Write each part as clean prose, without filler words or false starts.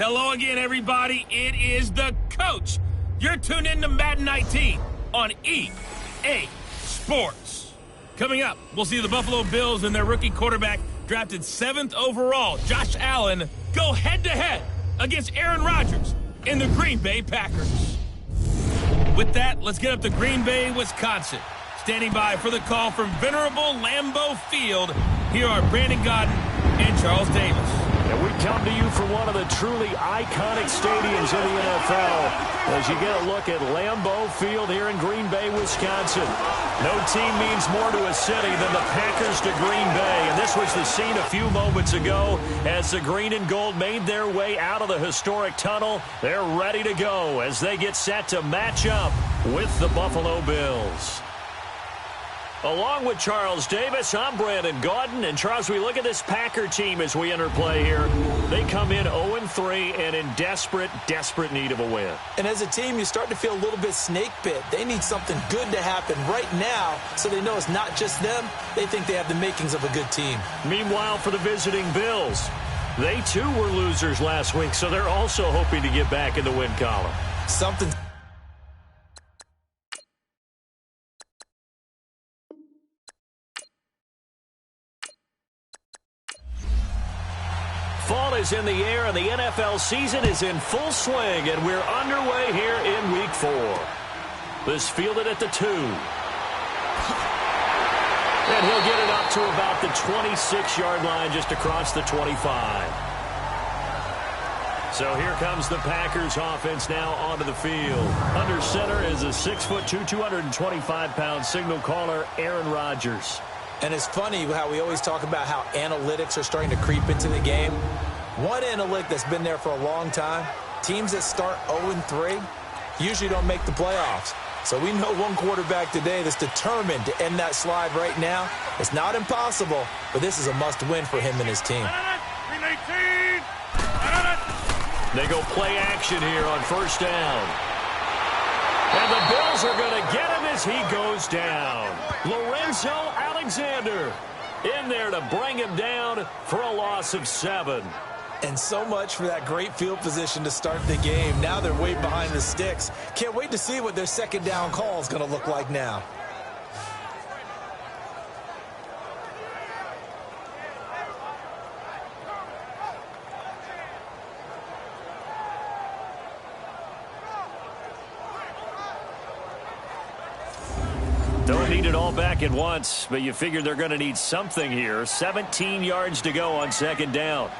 Hello again, everybody. It is the coach. You're tuned in to Madden 19 on EA Sports. Coming up, we'll see the Buffalo Bills and their rookie quarterback drafted 7th overall, Josh Allen, go head-to-head against Aaron Rodgers and the Green Bay Packers. With that, let's get up to Green Bay, Wisconsin. Standing by for the call from venerable Lambeau Field, here are Brandon Gaudin and Charles Davis. And we come to you from one of the truly iconic stadiums in the NFL as you get a look at Lambeau Field here in Green Bay, Wisconsin. No team means more to a city than the Packers to Green Bay. And this was the scene a few moments ago as the green and gold made their way out of the historic tunnel. They're ready to go as they get set to match up with the Buffalo Bills. Along with Charles Davis, I'm Brandon Gaudin. And Charles, we look at this Packer team as we enter play here. They come in 0-3 and in desperate need of a win. And as a team, you start to feel a little bit snake bit. They need something good to happen right now so they know it's not just them. They think they have the makings of a good team. Meanwhile, for the visiting Bills, they too were losers last week, so they're also hoping to get back in the win column. Something. Fall is in the air, and the NFL season is in full swing, and we're underway here in Week 4. This fielded at the 2. And he'll get it up to about the 26-yard line, just across the 25. So here comes the Packers offense now onto the field. Under center is a 6'2", 225-pound signal caller, Aaron Rodgers. And it's funny how we always talk about how analytics are starting to creep into the game. One analytic that's been there for a long time, teams that start 0-3 usually don't make the playoffs. So we know one quarterback today that's determined to end that slide right now. It's not impossible, but this is a must-win for him and his team. They go play action here on first down. And the Bills are going to get him as he goes down. Lorenzo Alexander in there to bring him down for a loss of 7. And so much for that great field position to start the game. Now they're way behind the sticks. Can't wait to see what their second down call is going to look like now. Don't need it all back at once, but you figure they're going to need something here. 17 yards to go on second down.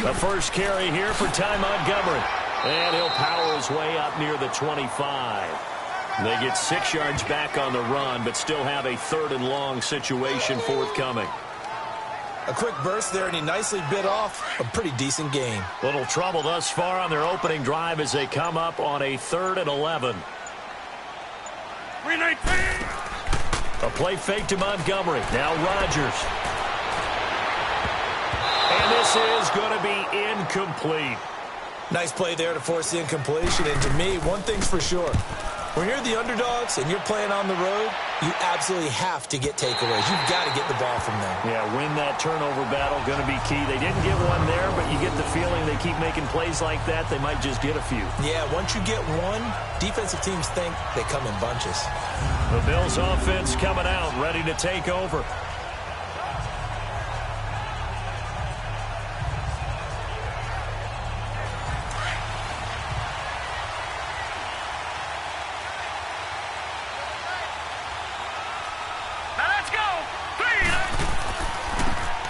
The first carry here for Ty Montgomery. And he'll power his way up near the 25. They get 6 yards back on the run, but still have a 3rd and long situation forthcoming. A quick burst there, and he nicely bit off a pretty decent gain. Little trouble thus far on their opening drive as they come up on a 3rd and 11. A play fake to Montgomery. Now Rodgers. And this is going to be incomplete. Nice play there to force the incompletion. And to me, one thing's for sure. When you're the underdogs and you're playing on the road, you absolutely have to get takeaways. You've got to get the ball from them. Yeah, win that turnover battle, going to be key. They didn't get one there, but you get the feeling they keep making plays like that, they might just get a few. Yeah, once you get one, defensive teams think they come in bunches. The Bills offense coming out, ready to take over.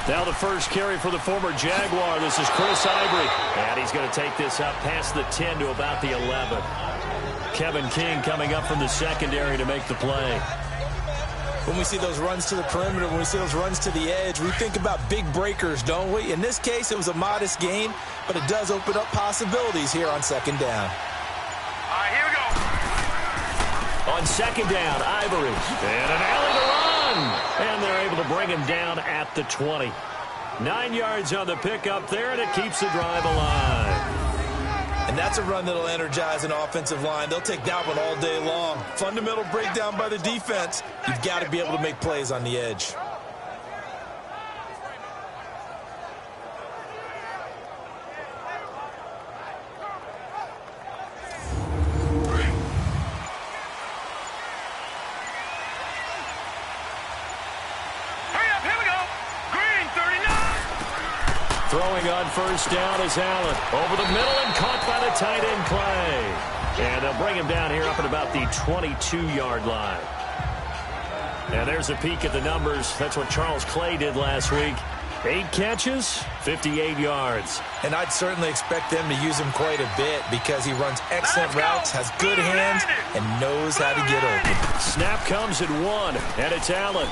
Now the first carry for the former Jaguar. This is Chris Ivory. And he's going to take this up past the 10 to about the 11. Kevin King coming up from the secondary to make the play. When we see those runs to the perimeter, when we see those runs to the edge, we think about big breakers, don't we? In this case, it was a modest gain, but it does open up possibilities here on second down. All right, here we go. On second down, Ivory. And an alley to run. And they're able to bring him down at the 20. 9 yards on the pickup there, and it keeps the drive alive. And that's a run that'll energize an offensive line. They'll take that one all day long. Fundamental breakdown by the defense. You've got to be able to make plays on the edge. Throwing on first down is Allen. Over the middle and caught by the tight end Clay. And they'll bring him down here up at about the 22-yard line. And there's a peek at the numbers. That's what Charles Clay did last week. 8 catches, 58 yards. And I'd certainly expect them to use him quite a bit because he runs excellent routes, has good hands, and knows how to get open. Snap comes at 1, and it's Allen.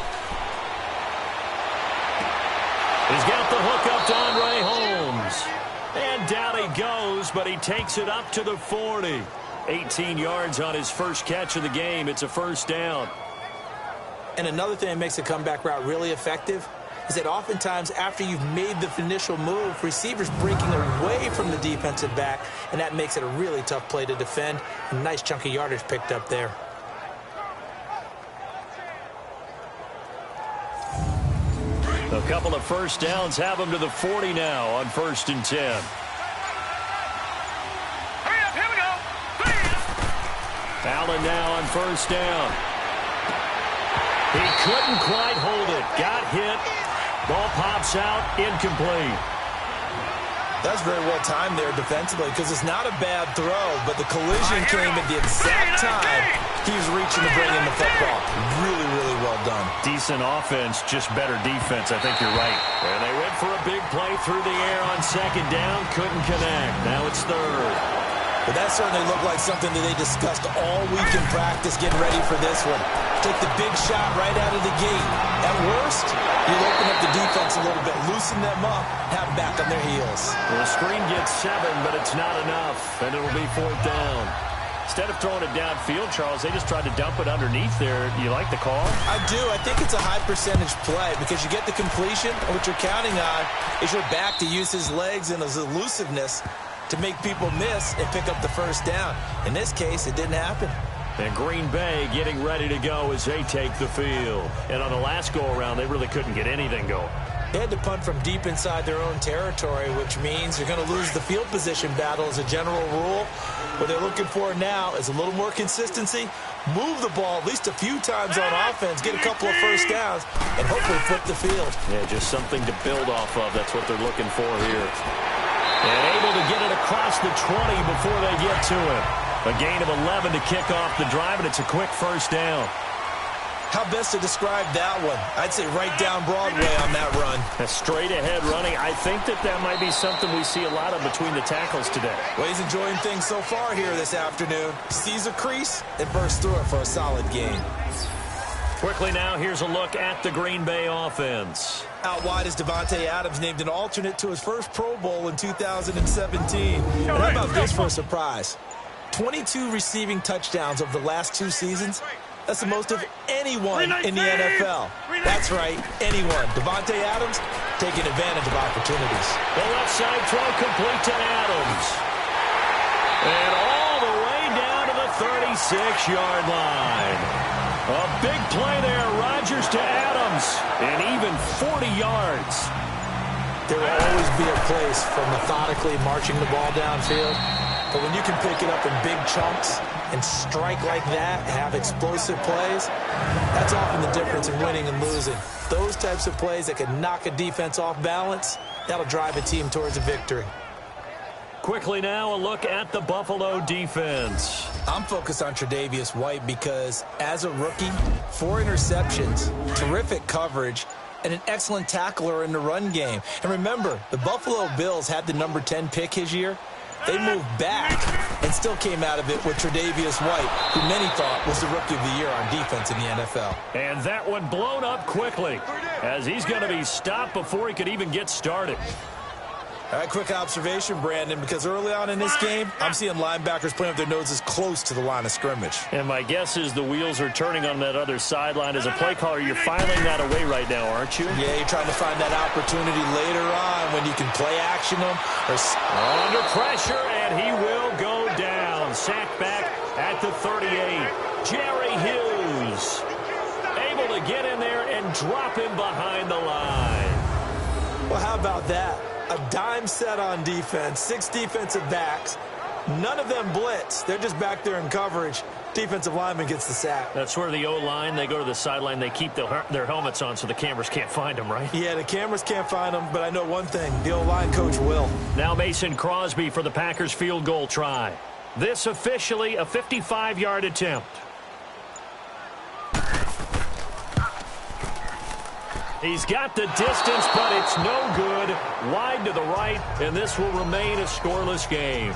He's got the hook up to Andre Holmes. And down he goes, but he takes it up to the 40. 18 yards on his first catch of the game. It's a first down. And another thing that makes a comeback route really effective is that oftentimes after you've made the initial move, receivers breaking away from the defensive back, and that makes it a really tough play to defend. A nice chunk of yardage picked up there. A couple of first downs have him to the 40 now on 1st and 10. Hurry up, here we go. Allen now on first down. He couldn't quite hold it. Got hit. Ball pops out. Incomplete. That's very well timed there defensively because it's not a bad throw, but the collision came at the exact time he was reaching to bring in the football. Really, really well done. Decent offense, just better defense. I think you're right. And they went for a big play through the air on 2nd down. Couldn't connect. Now it's 3rd. But that certainly looked like something that they discussed all week in practice getting ready for this one. Take the big shot right out of the gate. At worst, you'll open up the defense a little bit, loosen them up, have them back on their heels. Well, the screen gets 7, but it's not enough, and it'll be 4th down. Instead of throwing it downfield, Charles, they just tried to dump it underneath there. You like the call? I do. I think it's a high percentage play because you get the completion, and what you're counting on is your back to use his legs and his elusiveness to make people miss and pick up the first down. In this case, it didn't happen. And Green Bay getting ready to go as they take the field. And on the last go-around, they really couldn't get anything going. They had to punt from deep inside their own territory, which means you're going to lose the field position battle as a general rule. What they're looking for now is a little more consistency, move the ball at least a few times on offense, get a couple of first downs, and hopefully flip the field. Yeah, just something to build off of. That's what they're looking for here. And able to get it across the 20 before they get to him. A gain of 11 to kick off the drive, and it's a quick first down. How best to describe that one? I'd say right down Broadway on that run. A straight-ahead running. I think that might be something we see a lot of between the tackles today. Well, he's enjoying things so far here this afternoon. Sees a crease and bursts through it for a solid gain. Quickly now, here's a look at the Green Bay offense. Out wide is Davante Adams, named an alternate to his first Pro Bowl in 2017. And how about this for a surprise? 22 receiving touchdowns over the last 2 seasons. That's the most of anyone in the NFL. That's right, anyone. Davante Adams taking advantage of opportunities. The left side throw complete to Adams. And all the way down to the 36-yard line. A big play there. Rodgers to Adams. And even 40 yards. There will always be a place for methodically marching the ball downfield. But when you can pick it up in big chunks and strike like that, have explosive plays, that's often the difference in winning and losing. Those types of plays that can knock a defense off balance, that'll drive a team towards a victory. Quickly now, a look at the Buffalo defense. I'm focused on Tre'Davious White because as a rookie, 4 interceptions, terrific coverage, and an excellent tackler in the run game. And remember, the Buffalo Bills had the number 10 pick his year. They moved back and still came out of it with Tre'Davious White, who many thought was the Rookie of the Year on defense in the NFL. And that one blown up quickly as he's going to be stopped before he could even get started. All right, quick observation, Brandon, because early on in this game, I'm seeing linebackers playing with their noses close to the line of scrimmage. And my guess is the wheels are turning on that other sideline. As a play caller, you're filing that away right now, aren't you? Yeah, you're trying to find that opportunity later on when you can play action them. Under pressure, and he will go down. Sacked back at the 38. Jerry Hughes able to get in there and drop him behind the line. Well, how about that? A dime set on defense, 6 defensive backs. None of them blitz. They're just back there in coverage. defensive lineman gets the sack. That's where the O-line, they go to the sideline, they keep their helmets on so the cameras can't find them, right? Yeah, the cameras can't find them, but I know one thing, the O-line coach will. Now Mason Crosby for the Packers field goal try. This officially a 55-yard attempt. He's got the distance, but it's no good. Wide to the right, and this will remain a scoreless game.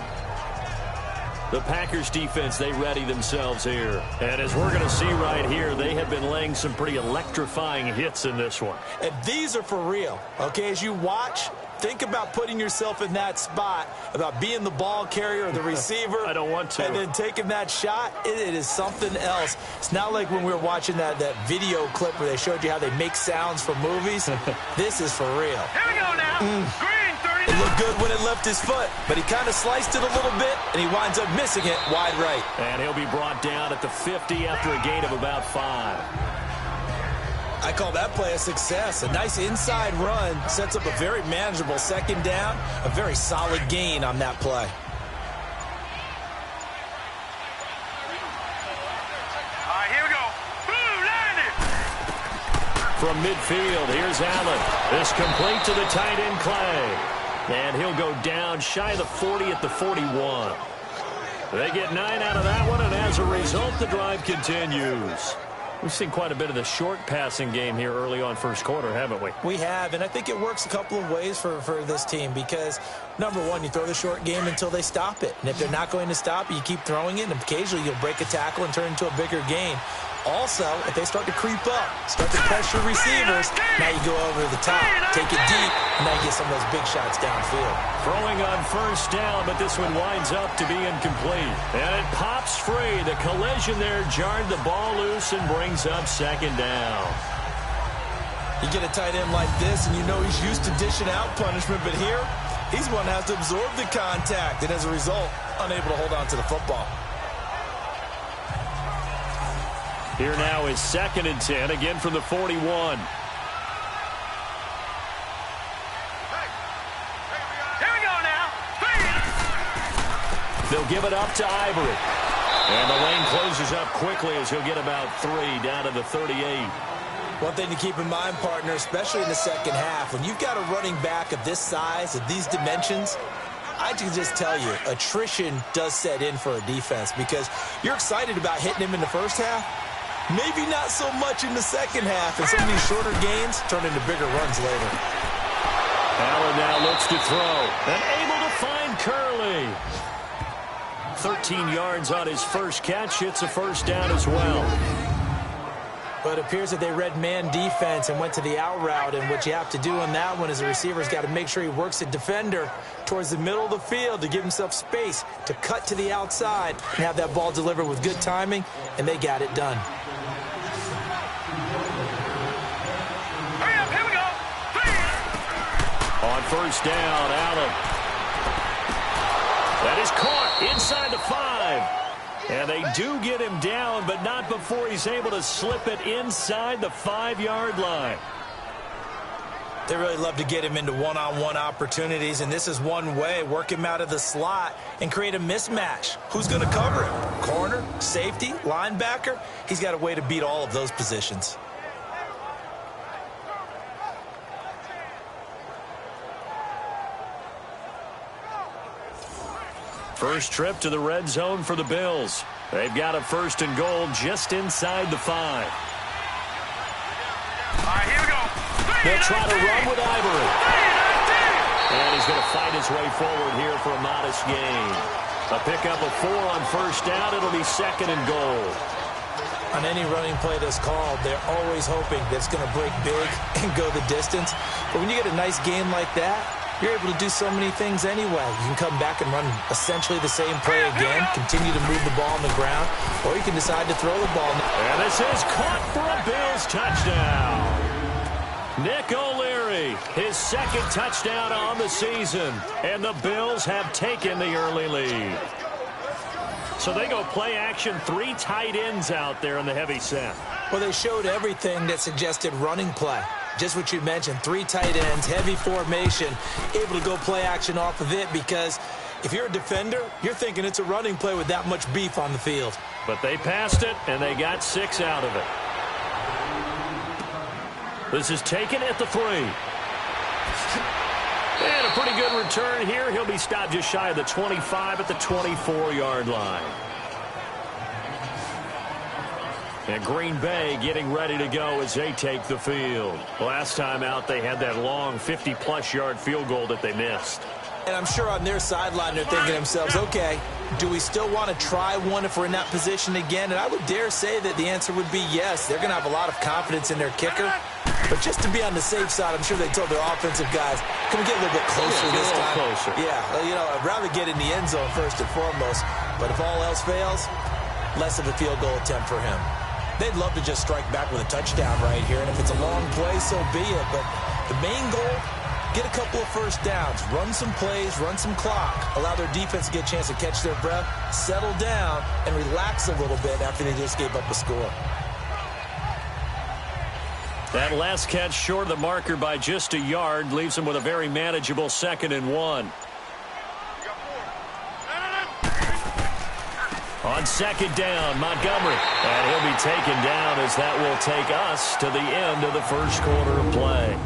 The Packers defense, they ready themselves here. And as we're going to see right here, they have been laying some pretty electrifying hits in this one. And these are for real, okay? As you watch, think about putting yourself in that spot, about being the ball carrier or the receiver. I don't want to. And then taking that shot, it is something else. It's not like when we were watching that video clip where they showed you how they make sounds for movies. This is for real. Here we go now. Green 39. It looked good when it left his foot, but he kind of sliced it a little bit, and he winds up missing it wide right. And he'll be brought down at the 50 after a gain of about 5. I call that play a success. A nice inside run sets up a very manageable second down, a very solid gain on that play. All right, here we go. Boom, landed. From midfield, here's Allen. This complete to the tight end, Clay. And he'll go down shy of the 40 at the 41. They get 9 out of that one, and as a result, the drive continues. We've seen quite a bit of the short passing game here early on first quarter, haven't we? We have, and I think it works a couple of ways for this team because, number one, you throw the short game until they stop it. And if they're not going to stop it, you keep throwing it, and occasionally you'll break a tackle and turn it into a bigger gain. Also, if they start to creep up, start to pressure receivers, now you go over the top, take it deep, and now you get some of those big shots downfield. Throwing on first down, but this one winds up to be incomplete. And it pops free. The collision there jarred the ball loose and brings up second down. You get a tight end like this, and you know he's used to dishing out punishment, but here, he's one that has to absorb the contact, and as a result, unable to hold on to the football. Here now is 2nd and 10, again from the 41. Here we go now. They'll give it up to Ivory. And the lane closes up quickly as he'll get about 3 down to the 38. One thing to keep in mind, partner, especially in the second half, when you've got a running back of this size, of these dimensions, I can just tell you, attrition does set in for a defense because you're excited about hitting him in the first half. Maybe not so much in the second half, and some of these shorter gains turn into bigger runs later. Allen now looks to throw, and able to find Curley. 13 yards on his first catch. It's a first down as well. But it appears that they read man defense and went to the out route, and what you have to do on that one is the receiver's got to make sure he works the defender towards the middle of the field to give himself space to cut to the outside and have that ball delivered with good timing, and they got it done. On first down, Allen. That is caught inside the 5. And they do get him down, but not before he's able to slip it inside the 5-yard line. They really love to get him into one-on-one opportunities, and this is one way, work him out of the slot and create a mismatch. Who's going to cover him? Corner, safety, linebacker? He's got a way to beat all of those positions. First trip to the red zone for the Bills. They've got a 1st and goal just inside the 5. All right, here we go. They'll try to run with Ivory. And he's going to fight his way forward here for a modest gain. A pickup of 4 on first down. It'll be 2nd and goal. On any running play that's called, they're always hoping that it's going to break big and go the distance. But when you get a nice gain like that, you're able to do so many things anyway. You can come back and run essentially the same play again, continue to move the ball on the ground, or you can decide to throw the ball. And this is caught for a Bills touchdown. Nick O'Leary, his 2nd touchdown on the season. And the Bills have taken the early lead. So they go play action, 3 tight ends out there in the heavy set. Well, they showed everything that suggested running play. Just what you mentioned, 3 tight ends, heavy formation, able to go play action off of it because If you're a defender, you're thinking it's a running play with that much beef on the field. But they passed it, and they got 6 out of it. This is taken at the 3. And a pretty good return here. He'll be stopped just shy of the 25 at the 24-yard line. And Green Bay getting ready to go as they take the field. Last time out, they had that long 50-plus yard field goal that they missed. And I'm sure on their sideline they're thinking to themselves, okay, do we still want to try one if we're in that position again? And I would dare say that the answer would be yes. They're going to have a lot of confidence in their kicker. But just to be on the safe side, I'm sure they told their offensive guys, can we get a little bit closer this time? Closer. Yeah, I'd rather get in the end zone first and foremost. But if all else fails, less of a field goal attempt for him. They'd love to just strike back with a touchdown right here. And if it's a long play, so be it. But the main goal, get a couple of first downs, run some plays, run some clock, allow their defense to get a chance to catch their breath, settle down, and relax a little bit after they just gave up a score. That last catch short of the marker by just a yard leaves them with a very manageable 2nd and 1. On 2nd down, Montgomery. And he'll be taken down as that will take us to the end of the first quarter of play.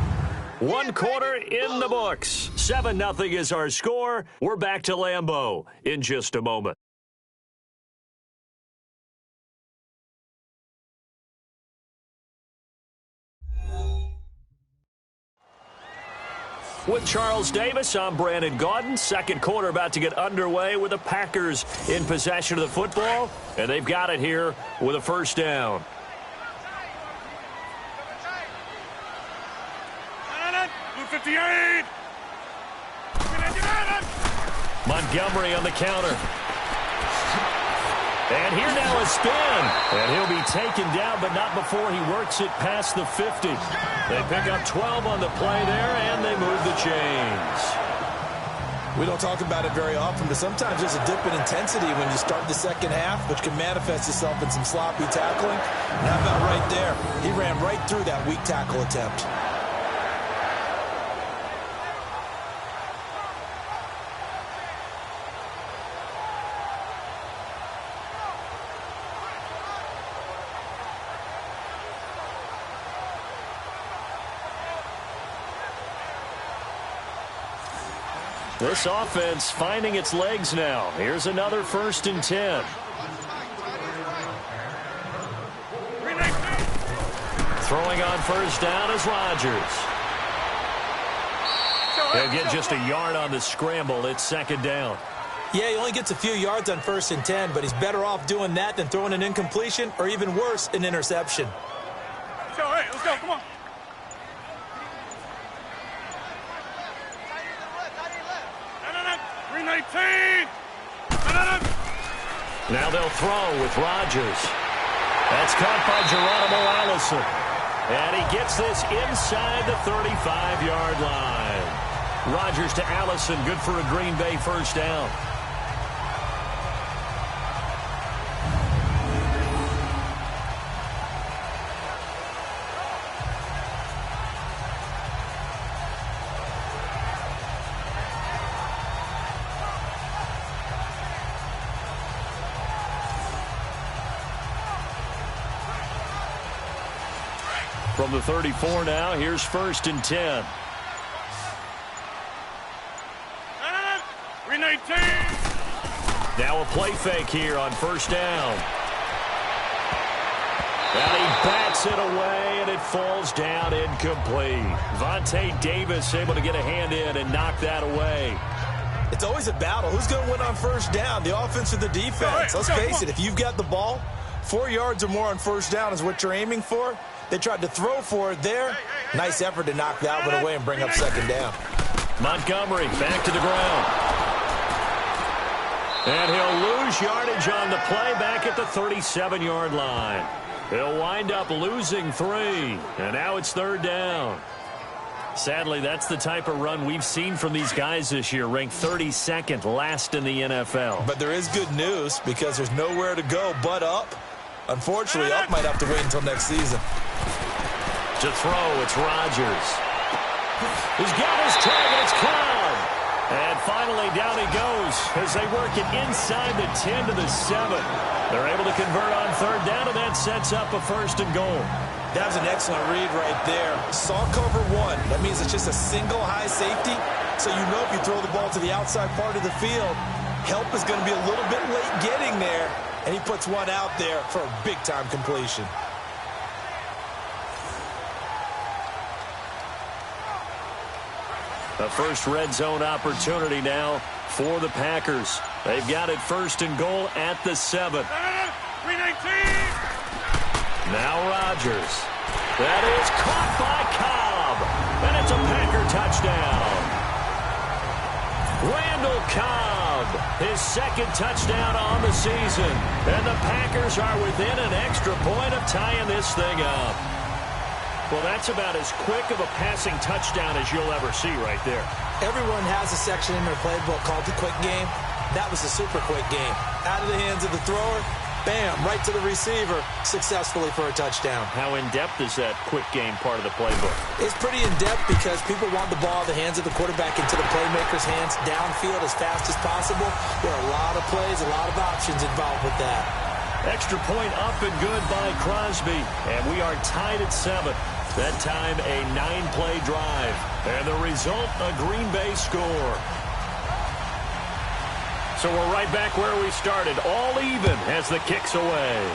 1 quarter in the books. 7-0 is our score. We're back to Lambeau in just a moment. With Charles Davis, I'm Brandon Gaudin. Second quarter about to get underway with the Packers in possession of the football. And they've got it here with a first down. Montgomery on the counter. And here now a spin. And he'll be taken down, but not before he works it past the 50. They pick up 12 on the play there, and they move the chains. We don't talk about it very often, but sometimes there's a dip in intensity when you start the second half, which can manifest itself in some sloppy tackling. And how about right there? He ran right through that weak tackle attempt. This offense finding its legs now. Here's another 1st and 10. Throwing on first down is Rodgers. He'll get just a yard on the scramble. It's 2nd down. Yeah, he only gets a few yards on 1st and 10, but he's better off doing that than throwing an incompletion or even worse, an interception. Let's go, come on. Now they'll throw with Rodgers. That's caught by Geronimo Allison. And he gets this inside the 35-yard line. Rodgers to Allison, good for a Green Bay first down. From the 34 now, here's 1st and 10. Now a play fake here on first down. And he bats it away, and it falls down incomplete. Vontae Davis able to get a hand in and knock that away. It's always a battle. Who's going to win on first down, the offense or the defense? Let's face it, if you've got the ball, 4 yards or more on first down is what you're aiming for. They tried to throw for it there. Nice effort to knock that one away and bring up 2nd down. Montgomery back to the ground. And he'll lose yardage on the play back at the 37-yard line. He'll wind up losing 3. And now it's 3rd down. Sadly, that's the type of run we've seen from these guys this year, ranked 32nd last in the NFL. But there is good news because there's nowhere to go but up. Unfortunately, up might have to wait until next season. To throw, it's Rodgers. He's got his target, it's caught. And finally, down he goes as they work it inside the 10 to the 7. They're able to convert on third down, and that sets up a 1st and goal. That was an excellent read right there. Saw cover one. That means it's just a single high safety. So you know if you throw the ball to the outside part of the field, help is going to be a little bit late getting there. And he puts one out there for a big-time completion. A first red zone opportunity now for the Packers. They've got it 1st and goal at the 7. 319. Now Rodgers. That is caught by Cobb. And it's a Packer touchdown. Randall Cobb, his 2nd touchdown on the season. And the Packers are within an extra point of tying this thing up. Well, that's about as quick of a passing touchdown as you'll ever see right there. Everyone has a section in their playbook called the quick game. That was a super quick game. Out of the hands of the thrower, bam, right to the receiver, successfully for a touchdown. How in-depth is that quick game part of the playbook? It's pretty in-depth because people want the ball in the hands of the quarterback into the playmaker's hands downfield as fast as possible. There are a lot of plays, a lot of options involved with that. Extra point up and good by Crosby. And we are tied at 7. That time, a 9-play drive. And the result, a Green Bay score. So we're right back where we started, all even as the kick's away.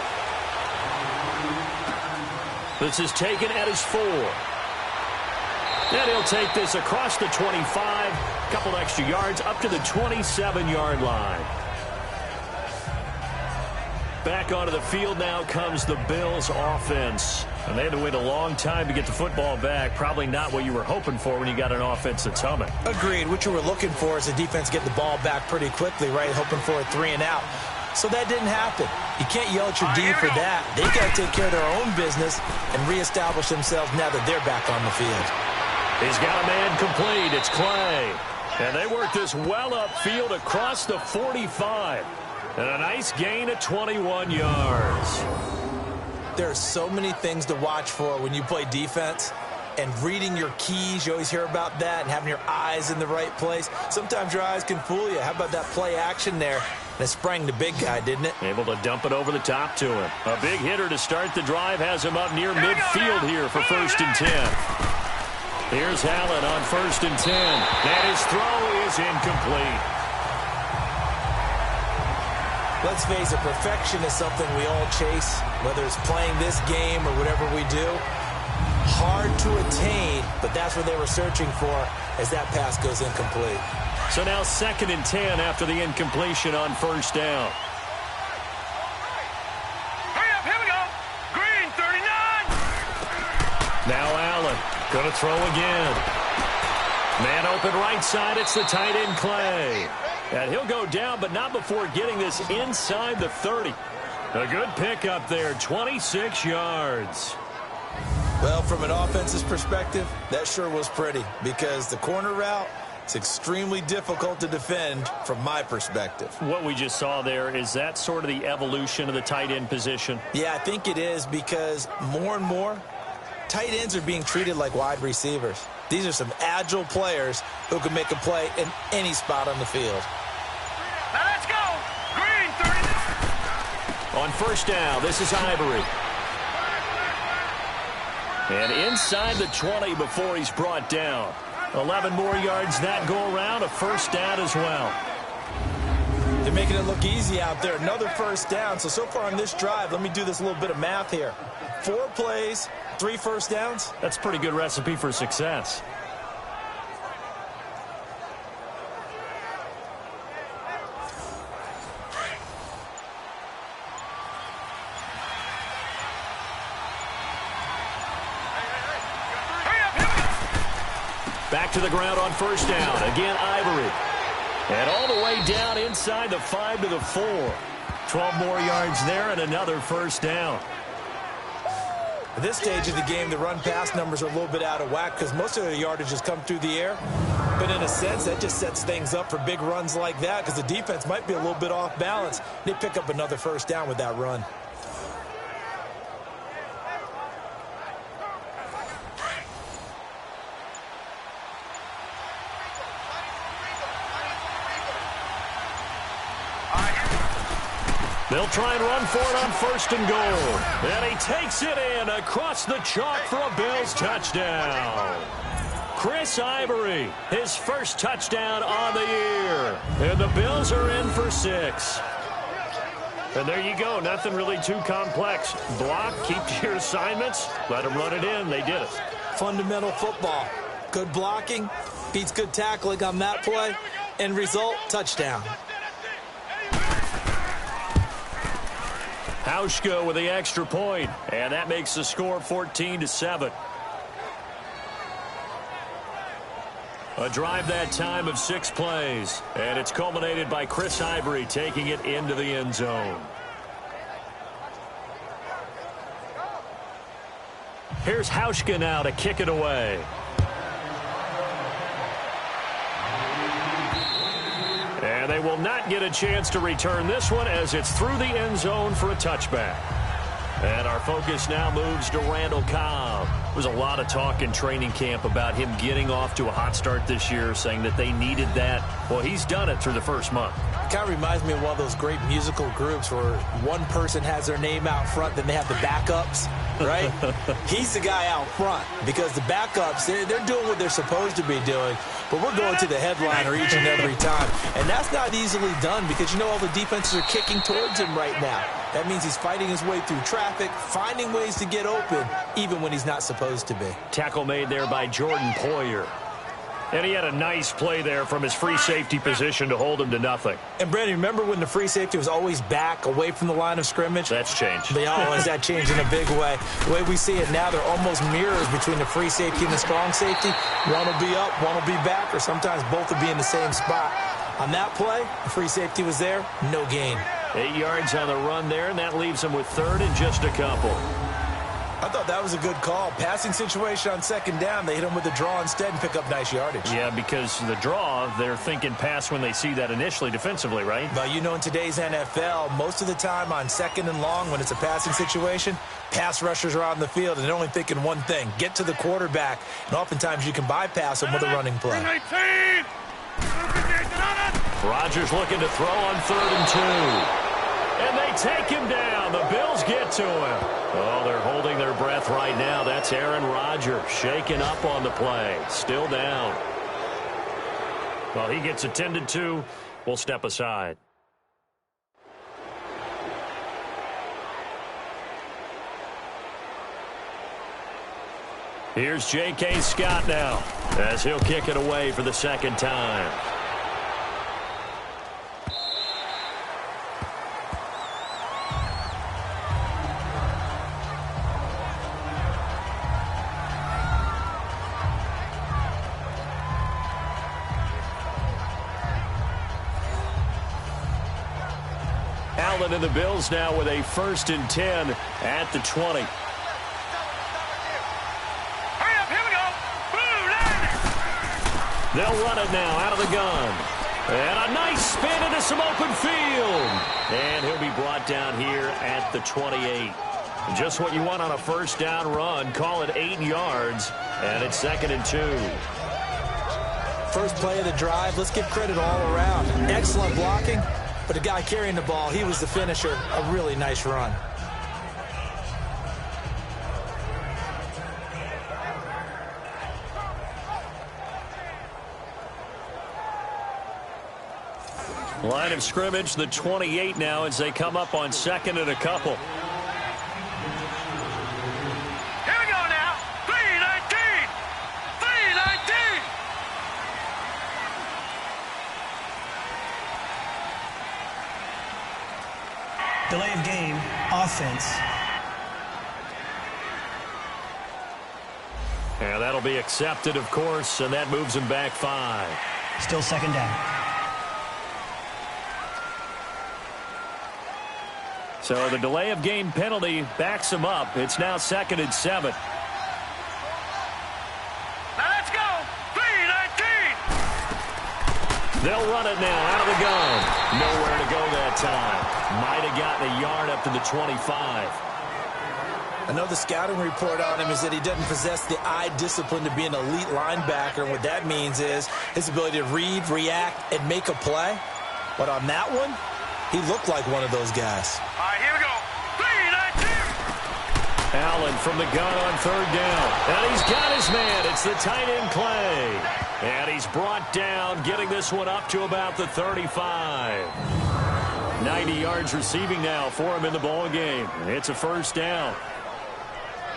This is taken at his 4. And he'll take this across the 25, a couple extra yards, up to the 27-yard line. Back onto the field now comes the Bills offense. And they had to wait a long time to get the football back. Probably not what you were hoping for when you got an offense that's humming. Agreed. What you were looking for is the defense get the ball back pretty quickly, right? Hoping for a 3 and out. So that didn't happen. You can't yell at your D for that. They've got to take care of their own business and reestablish themselves now that they're back on the field. He's got a man complete. It's Clay. And they work this well upfield across the 45. And a nice gain of 21 yards. There are so many things to watch for when you play defense. And reading your keys, you always hear about that, and having your eyes in the right place. Sometimes your eyes can fool you. How about that play action there? And it sprang the big guy, didn't it? Able to dump it over the top to him. A big hitter to start the drive has him up near midfield here for 1st and 10. Here's Allen on 1st and 10. And his throw is incomplete. Let's face it, perfection is something we all chase, whether it's playing this game or whatever we do. Hard to attain, but that's what they were searching for as that pass goes incomplete. So now 2nd and 10 after the incompletion on 1st down. Hurry up, here we go. Green, 39. Now Allen, going to throw again. Man open right side, it's the tight end Clay. And he'll go down, but not before getting this inside the 30. A good pickup there, 26 yards. Well, from an offense's perspective, that sure was pretty because the corner route is extremely difficult to defend from my perspective. What we just saw there, is that sort of the evolution of the tight end position? Yeah, I think it is because more and more, tight ends are being treated like wide receivers. These are some agile players who can make a play in any spot on the field. Now let's go. Green, 39. On 1st down, this is Ivory. And inside the 20 before he's brought down. 11 more yards that go around, a 1st down as well. They're making it look easy out there. Another 1st down. So far on this drive, let me do this little bit of math here. 4 plays, 3 1st downs. That's a pretty good recipe for success. Back to the ground on 1st down. Again, Ivory. And all the way down inside the 5 to the 4. 12 more yards there and another 1st down. At this stage of the game, the run-pass numbers are a little bit out of whack because most of their yardage has come through the air. But in a sense, that just sets things up for big runs like that because the defense might be a little bit off balance. They pick up another 1st down with that run. They'll try and run for it on 1st and goal. And he takes it in across the chalk for a Bills touchdown. Chris Ivory, his first touchdown on the year. And the Bills are in for 6. And there you go. Nothing really too complex. Block, keep to your assignments, let them run it in. They did it. Fundamental football. Good blocking, beats good tackling on that play. End result, touchdown. Hauschka with the extra point, and that makes the score 14-7. A drive that time of 6 plays, and it's culminated by Chris Ivory taking it into the end zone. Here's Hauschka now to kick it away. And they will not get a chance to return this one as it's through the end zone for a touchback. And our focus now moves to Randall Cobb. There was a lot of talk in training camp about him getting off to a hot start this year, saying that they needed that. Well, he's done it through the first month. It kind of reminds me of one of those great musical groups where one person has their name out front, then they have the backups, right? He's the guy out front because the backups, they're doing what they're supposed to be doing, but we're going to the headliner each and every time. And that's not easily done because, you know, all the defenses are kicking towards him right now. That means he's fighting his way through traffic, finding ways to get open, even when he's not supposed to be. Tackle made there by Jordan Poyer. And he had a nice play there from his free safety position to hold him to nothing. And, Brandon, remember when the free safety was always back, away from the line of scrimmage? That's changed. They always that changed in a big way. The way we see it now, they're almost mirrors between the free safety and the strong safety. One will be up, one will be back, or sometimes both will be in the same spot. On that play, the free safety was there, no gain. 8 yards on the run there, and that leaves them with 3rd and just a couple. I thought that was a good call. Passing situation on 2nd down, they hit him with the draw instead and pick up nice yardage. Yeah, because the draw, they're thinking pass when they see that initially defensively, right? But you know, in today's NFL, most of the time on 2nd and long when it's a passing situation, pass rushers are on the field and they're only thinking one thing, get to the quarterback. And oftentimes you can bypass them with a running play. Rodgers looking to throw on 3rd and 2. And they take him down. The Bills get to him. Oh, they're holding their breath right now. That's Aaron Rodgers shaking up on the play. Still down. Well, he gets attended to. We'll step aside. Here's J.K. Scott now as he'll kick it away for the 2nd time. Allen and the Bills now with a 1st and 10 at the 20. Hurry up, here we go. They'll run it now out of the gun. And a nice spin into some open field. And he'll be brought down here at the 28. Just what you want on a 1st down run. Call it 8 yards. And it's 2nd and 2. First play of the drive. Let's give credit all around. Excellent blocking. But the guy carrying the ball, he was the finisher. A really nice run. Line of scrimmage, the 28 now as they come up on 2nd and a couple. Here we go now. 3-19. 3-19. Delay of game, offense. And that'll be accepted, of course, and that moves him back 5. Still 2nd down. So the delay of game penalty backs him up. It's now 2nd and 7. Now let's go. 3-19. They'll run it now out of the gun. Nowhere to go that time. Might have gotten a yard up to the 25. I know the scouting report on him is that he doesn't possess the eye discipline to be an elite linebacker. And what that means is his ability to read, react, and make a play. But on that one, He looked like one of those guys. All right, here we go. 3, 19. Allen from the gun on third down. And he's got his man. It's the tight end, Clay. And he's brought down, getting this one up to about the 35. 90 yards receiving now for him in the ball game. It's a first down.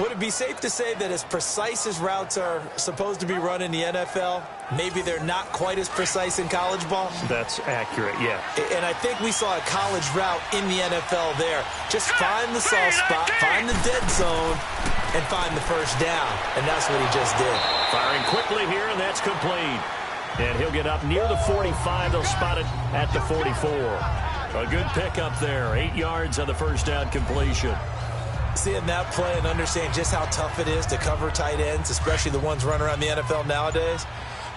Would it be safe to say that as precise as routes are supposed to be run in the NFL, maybe they're not quite as precise in college ball? That's accurate, yeah. And I think we saw a college route in the NFL there. Just find the soft spot, find the dead zone, and find the first down. And that's what he just did. Firing quickly here, and that's complete. And he'll get up near the 45. They'll spot it at the 44. A good pickup there. 8 yards on the first down completion. Seeing that play and understanding just how tough it is to cover tight ends, especially the ones running around the NFL nowadays,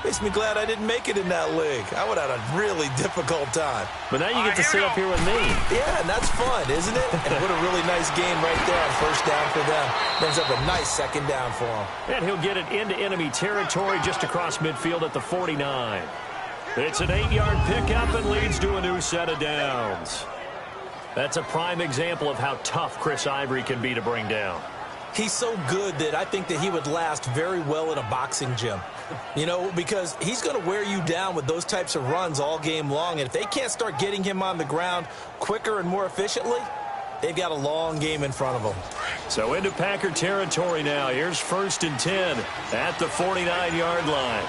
makes me glad I didn't make it in that league. I would have had a really difficult time. But now you get to sit up here with me. Yeah, and that's fun, isn't it? And what a really nice game right there on first down for them. Ends up a nice second down for him. And he'll get it into enemy territory just across midfield at the 49. It's an 8-yard pickup and leads to a new set of downs. That's a prime example of how tough Chris Ivory can be to bring down. He's so good that I think that he would last very well in a boxing gym. You know, because he's going to wear you down with those types of runs all game long. And if they can't start getting him on the ground quicker and more efficiently, they've got a long game in front of them. So into Packer territory now. Here's 1st and 10 at the 49-yard line.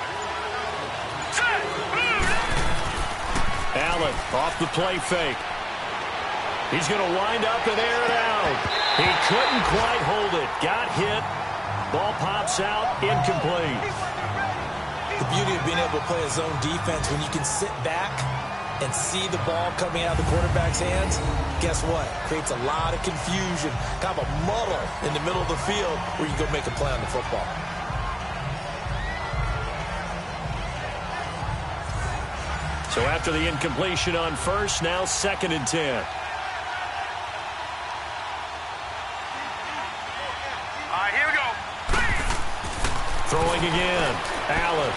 Allen off the play fake. He's going to wind up and air it out. He couldn't quite hold it. Got hit. Ball pops out. Incomplete. The beauty of being able to play a zone defense when you can sit back and see the ball coming out of the quarterback's hands, guess what? Creates a lot of confusion, kind of a muddle in the middle of the field where you go make a play on the football. So after the incompletion on first, now 2nd and 10. Here we go. Throwing again. Allen.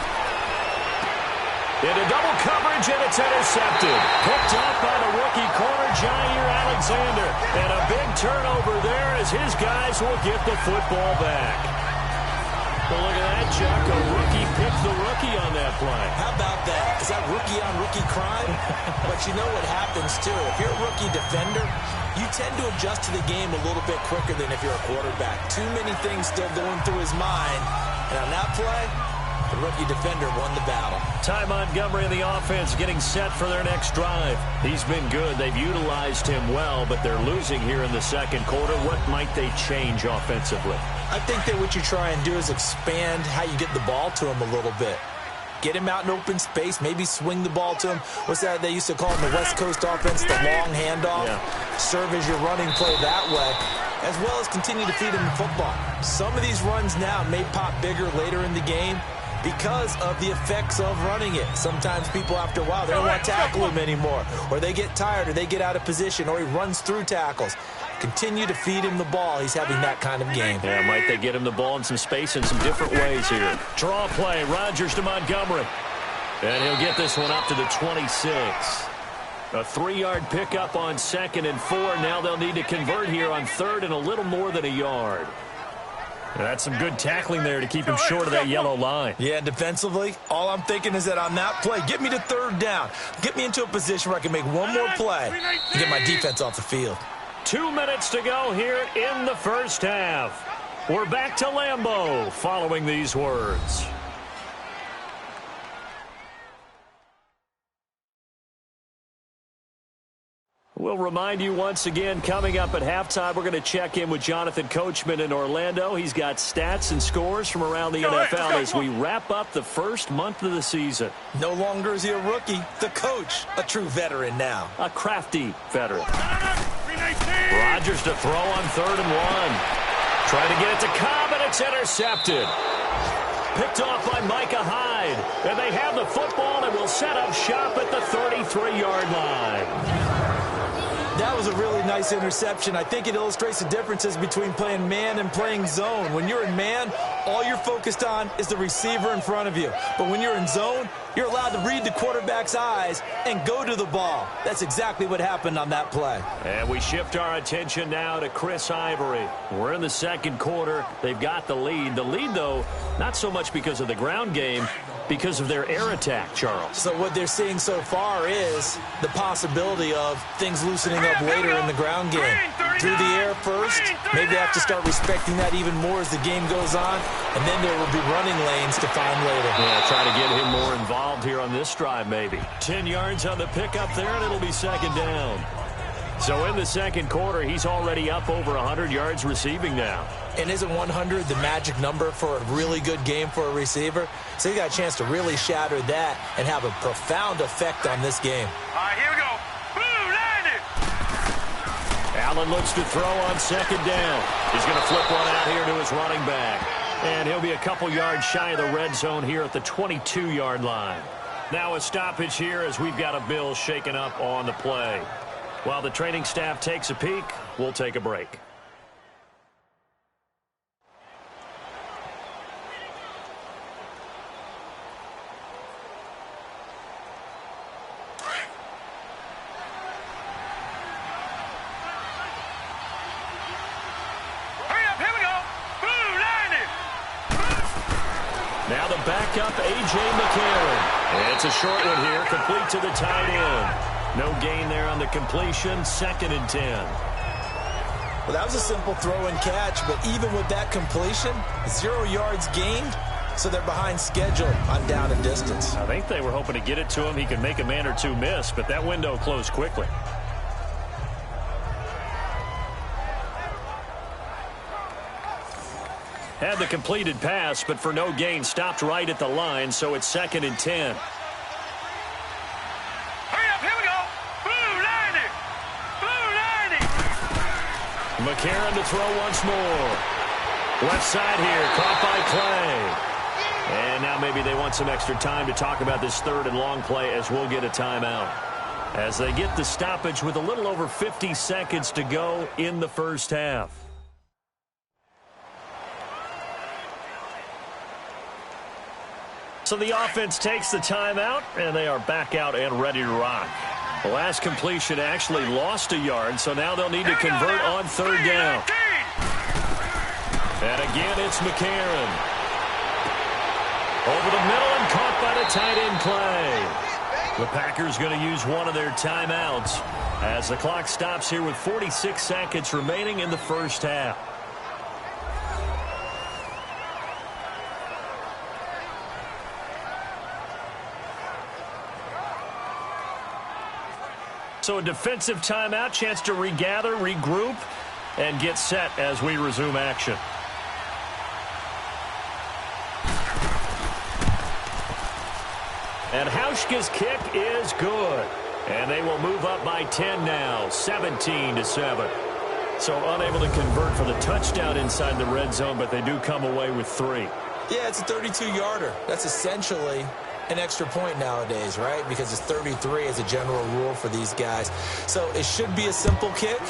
Into double coverage, and it's intercepted. Picked up by the rookie corner, Jair Alexander. And a big turnover there as his guys will get the football back. Well, look at that, Chuck. A rookie picked the rookie on that play. How about that? Is that rookie-on-rookie crime? But you know what happens, too. If you're a rookie defender, you tend to adjust to the game a little bit quicker than if you're a quarterback. Too many things still going through his mind. And on that play, the rookie defender won the battle. Ty Montgomery and the offense getting set for their next drive. He's been good. They've utilized him well, but they're losing here in the second quarter. What might they change offensively? I think that what you try and do is expand how you get the ball to him a little bit. Get him out in open space, maybe swing the ball to him. What's that they used to call in the West Coast offense, the long handoff? Yeah. Serve as your running play that way, as well as continue to feed him the football. Some of these runs now may pop bigger later in the game because of the effects of running it. Sometimes people, after a while, they don't want to tackle him anymore, or they get tired, or they get out of position, or he runs through tackles. Continue to feed him the ball. He's having that kind of game. Yeah, might they get him the ball in some space in some different ways here. Draw play, Rodgers to Montgomery. And he'll get this one up to the 26. A 3-yard pickup on 2nd and 4. Now they'll need to convert here on 3rd and a little more than a yard. That's some good tackling there to keep him short of that yellow line. Yeah, defensively, all I'm thinking is that on that play, get me to 3rd down. Get me into a position where I can make one more play and get my defense off the field. 2 minutes to go here in the first half. We're back to Lambeau following these words. We'll remind you once again, coming up at halftime, we're going to check in with Jonathan Coachman in Orlando. He's got stats and scores from around the NFL as we wrap up the first month of the season. No longer is he a rookie. The coach, a true veteran now. A crafty veteran. Rodgers to throw on 3rd and 1. Trying to get it to Cobb, and it's intercepted. Picked off by Micah Hyde. And they have the football and will set up shop at the 33-yard line. That was a really nice interception. I think it illustrates the differences between playing man and playing zone. When you're in man, all you're focused on is the receiver in front of you. But when you're in zone, you're allowed to read the quarterback's eyes and go to the ball. That's exactly what happened on that play. And we shift our attention now to Chris Ivory. We're in the second quarter. They've got the lead. The lead, though, not so much because of the ground game, because of their air attack, Charles. So what they're seeing so far is the possibility of things loosening up later in the ground game. Through the air first, maybe they have to start respecting that even more as the game goes on, and then there will be running lanes to find later. Yeah, try to get him more involved here on this drive, maybe. 10 yards on the pickup there, and it'll be second down. So in the second quarter, he's already up over 100 yards receiving now. And isn't 100 the magic number for a really good game for a receiver? So he got a chance to really shatter that and have a profound effect on this game. All right, here we go. Boom, landed. Allen looks to throw on second down. He's going to flip one out here to his running back. And he'll be a couple yards shy of the red zone here at the 22-yard line. Now a stoppage here as we've got a Bill shaken up on the play. While the training staff takes a peek, we'll take a break. Now the backup, A.J. McCarron. And it's a short one here, complete to the tight end. No gain there on the completion, 2nd and 10. Well, that was a simple throw and catch, but even with that completion, 0 yards gained, so they're behind schedule on down and distance. I think they were hoping to get it to him. He could make a man or two miss, but that window closed quickly. Had the completed pass, but for no gain, stopped right at the line, so it's 2nd and 10. Hurry up, here we go. Boom, landed. Boom, landed. McCarron to throw once more. Left side here, caught by Clay. And now maybe they want some extra time to talk about this 3rd and long play as we'll get a timeout. As they get the stoppage with a little over 50 seconds to go in the first half. So the offense takes the timeout, and they are back out and ready to rock. The last completion actually lost a yard, so now they'll need to convert on 3rd down. And again, it's McCarron. Over the middle and caught by the tight end Clay. The Packers going to use one of their timeouts as the clock stops here with 46 seconds remaining in the first half. So a defensive timeout, chance to regather, regroup, and get set as we resume action. And Hauschka's kick is good. And they will move up by 10 now, 17-7. So unable to convert for the touchdown inside the red zone, but they do come away with 3. Yeah, it's a 32-yarder. That's essentially an extra point nowadays, right? Because it's 33 as a general rule for these guys. So it should be a simple kick.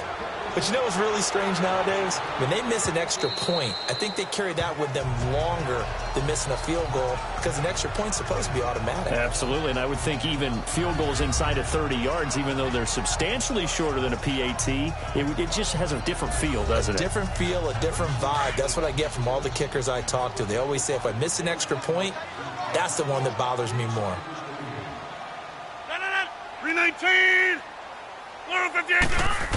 But you know what's really strange nowadays? When they miss an extra point, I think they carry that with them longer than missing a field goal because an extra point's supposed to be automatic. Absolutely, and I would think even field goals inside of 30 yards, even though they're substantially shorter than a PAT, it just has a different feel, doesn't it? A different feel, a different vibe. That's what I get from all the kickers I talk to. They always say if I miss an extra point, that's the one that bothers me more. 319! 158!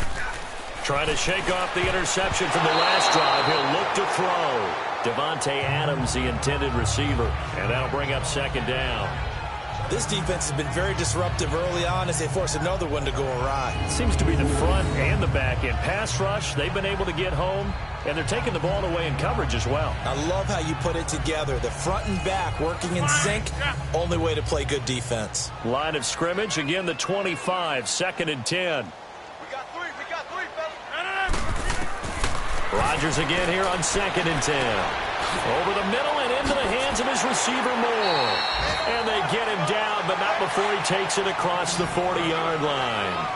Trying to shake off the interception from the last drive. He'll look to throw. Devontae Adams, the intended receiver. And that'll bring up 2nd down. This defense has been very disruptive early on as they force another one to go awry. It seems to be the front and the back end. Pass rush, they've been able to get home, and they're taking the ball away in coverage as well. I love how you put it together. The front and back working in sync, only way to play good defense. Line of scrimmage, again the 25, 2nd and 10. Rodgers again here on 2nd and 10. Over the middle and into the hands of his receiver Moore. And they get him down, but not before he takes it across the 40-yard line.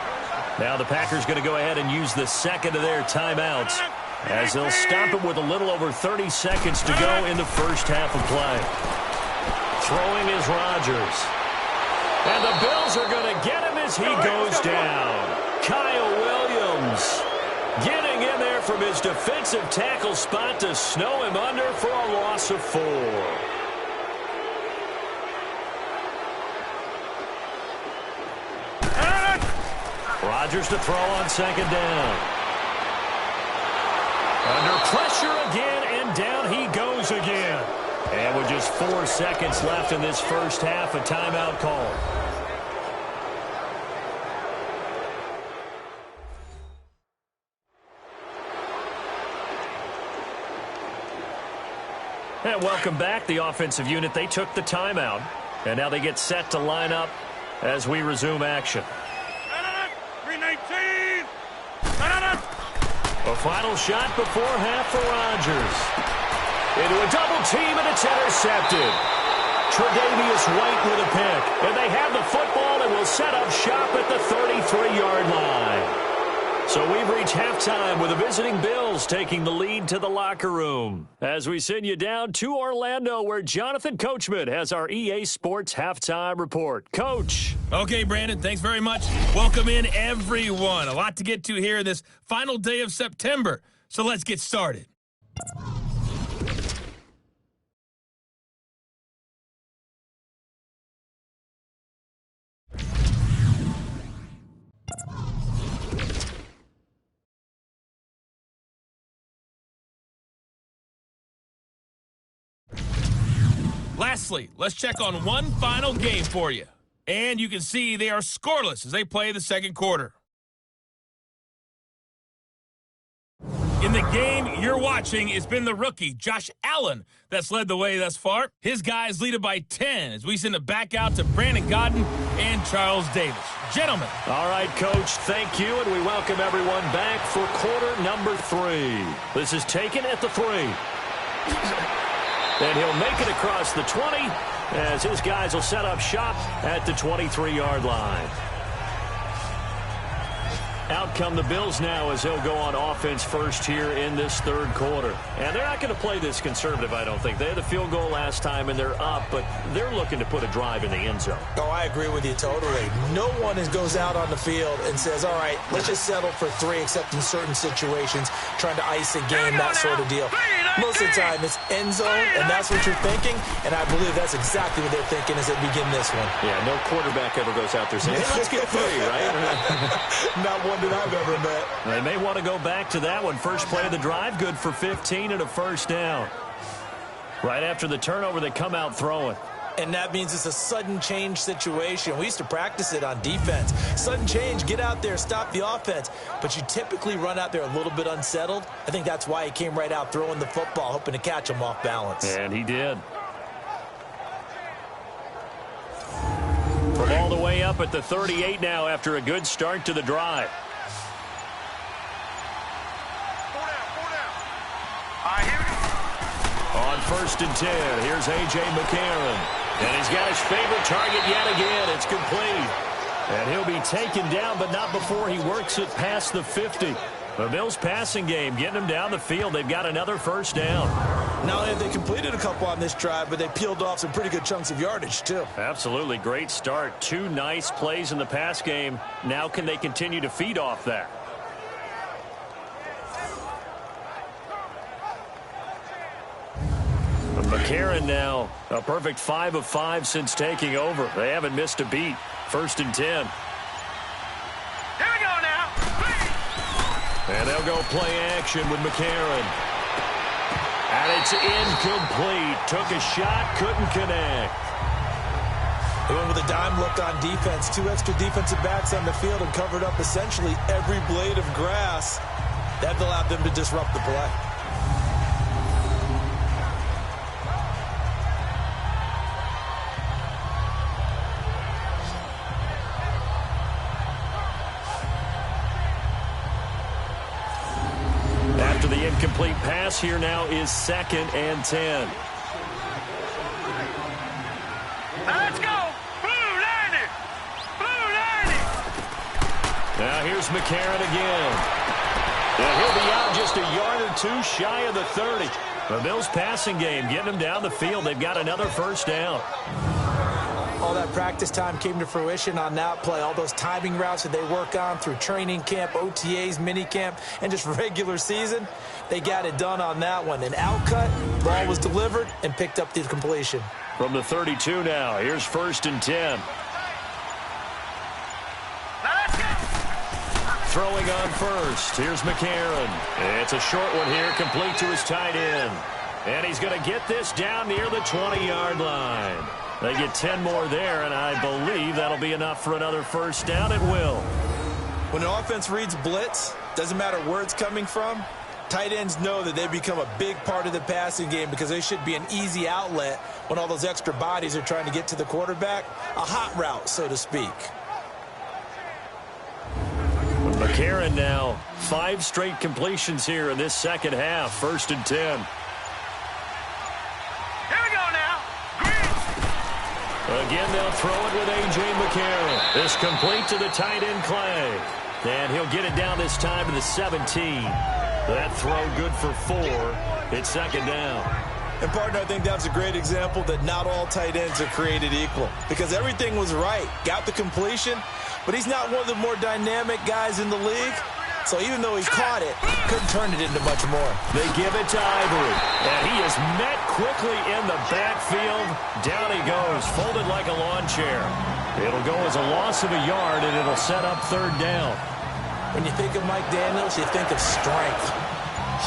Now the Packers going to go ahead and use the second of their timeouts as they'll stop it with a little over 30 seconds to go in the first half of play. Throwing is Rodgers. And the Bills are going to get him as he goes down. Kyle Williams getting in there from his defensive tackle spot to snow him under for a loss of 4. Rodgers to throw on second down. Under pressure again, and down he goes again. And with just 4 seconds left in this first half, a timeout call. And welcome back. The offensive unit, they took the timeout. And now they get set to line up as we resume action. 319. A final shot before half for Rodgers. Into a double team, and it's intercepted. Tre'Davious White with a pick. And they have the football and will set up shop at the 33-yard line. So we've reached halftime with the visiting Bills taking the lead to the locker room. As we send you down to Orlando, where Jonathan Coachman has our EA Sports halftime report. Coach. Okay, Brandon, thanks very much. Welcome in, everyone. A lot to get to here this final day of September. So let's get started. Lastly, let's check on one final game for you. And you can see they are scoreless as they play the second quarter. In the game you're watching, it's been the rookie, Josh Allen, that's led the way thus far. His guys lead it by 10 as we send it back out to Brandon Godden and Charles Davis. Gentlemen. All right, Coach, thank you, and we welcome everyone back for quarter number 3. This is taken at the 3. And he'll make it across the 20 as his guys will set up shop at the 23-yard line. Out come the Bills now as they'll go on offense first here in this third quarter. And they're not going to play this conservative, I don't think. They had the field goal last time, and they're up, but they're looking to put a drive in the end zone. Oh, I agree with you totally. No one goes out on the field and says, all right, let's just settle for 3, except in certain situations, trying to ice a game, that sort of deal. Most of the time, it's end zone, and that's what you're thinking, and I believe that's exactly what they're thinking as they begin this one. Yeah, no quarterback ever goes out there saying, hey, let's get 3, right? Not one that I've ever met. They may want to go back to that one. First play of the drive, good for 15 and a first down. Right after the turnover, they come out throwing. And that means it's a sudden change situation. We used to practice it on defense. Sudden change, get out there, stop the offense. But you typically run out there a little bit unsettled. I think that's why he came right out throwing the football, hoping to catch him off balance. And he did. From all the way up at the 38 now after a good start to the drive. On 1st and 10, here's A.J. McCarron. And he's got his favorite target yet again. It's complete. And he'll be taken down, but not before he works it past the 50. The Bills passing game, getting them down the field. They've got another first down. Not only have they completed a couple on this drive, but they peeled off some pretty good chunks of yardage, too. Absolutely. Great start. 2 nice plays in the pass game. Now can they continue to feed off that? McCarron now a perfect 5 of 5 since taking over. They haven't missed a beat. 1st and 10. Here we go now. And they'll go play action with McCarron. And it's incomplete. Took a shot, couldn't connect. They went with a dime look on defense. 2 extra defensive backs on the field and covered up essentially every blade of grass. That allowed them to disrupt the play. After the incomplete pass, here now is 2nd and 10. Now let's go. Blue 90. Blue 90. Now here's Here's McCarron again. And he'll be out just a yard or two shy of the 30. The Bills passing game getting them down the field. They've got another first down. All that practice time came to fruition on that play. All those timing routes that they work on through training camp, OTAs, minicamp, and just regular season, they got it done on that one. An outcut, ball was delivered, and picked up the completion. From the 32 now, here's 1st and 10. Throwing on first. Here's McCarron. It's a short one here, complete to his tight end. And he's going to get this down near the 20-yard line. They get 10 more there, and I believe that'll be enough for another first down. It will. When an offense reads blitz, doesn't matter where it's coming from, tight ends know that they become a big part of the passing game because they should be an easy outlet when all those extra bodies are trying to get to the quarterback. A hot route, so to speak. McCarron now, 5 straight completions here in this second half. 1st and 10. Here we go now. Again, they'll throw it with A.J. McCarron. This complete to the tight end, Clay. And he'll get it down this time to the 17. That throw good for 4. It's 2nd down. And, partner, I think that's a great example that not all tight ends are created equal because everything was right. Got the completion, but he's not one of the more dynamic guys in the league. So even though he caught it, couldn't turn it into much more. They give it to Ivory, and he is met quickly in the backfield. Down he goes, folded like a lawn chair. It'll go as a loss of a yard, and it'll set up 3rd down. When you think of Mike Daniels, you think of strength.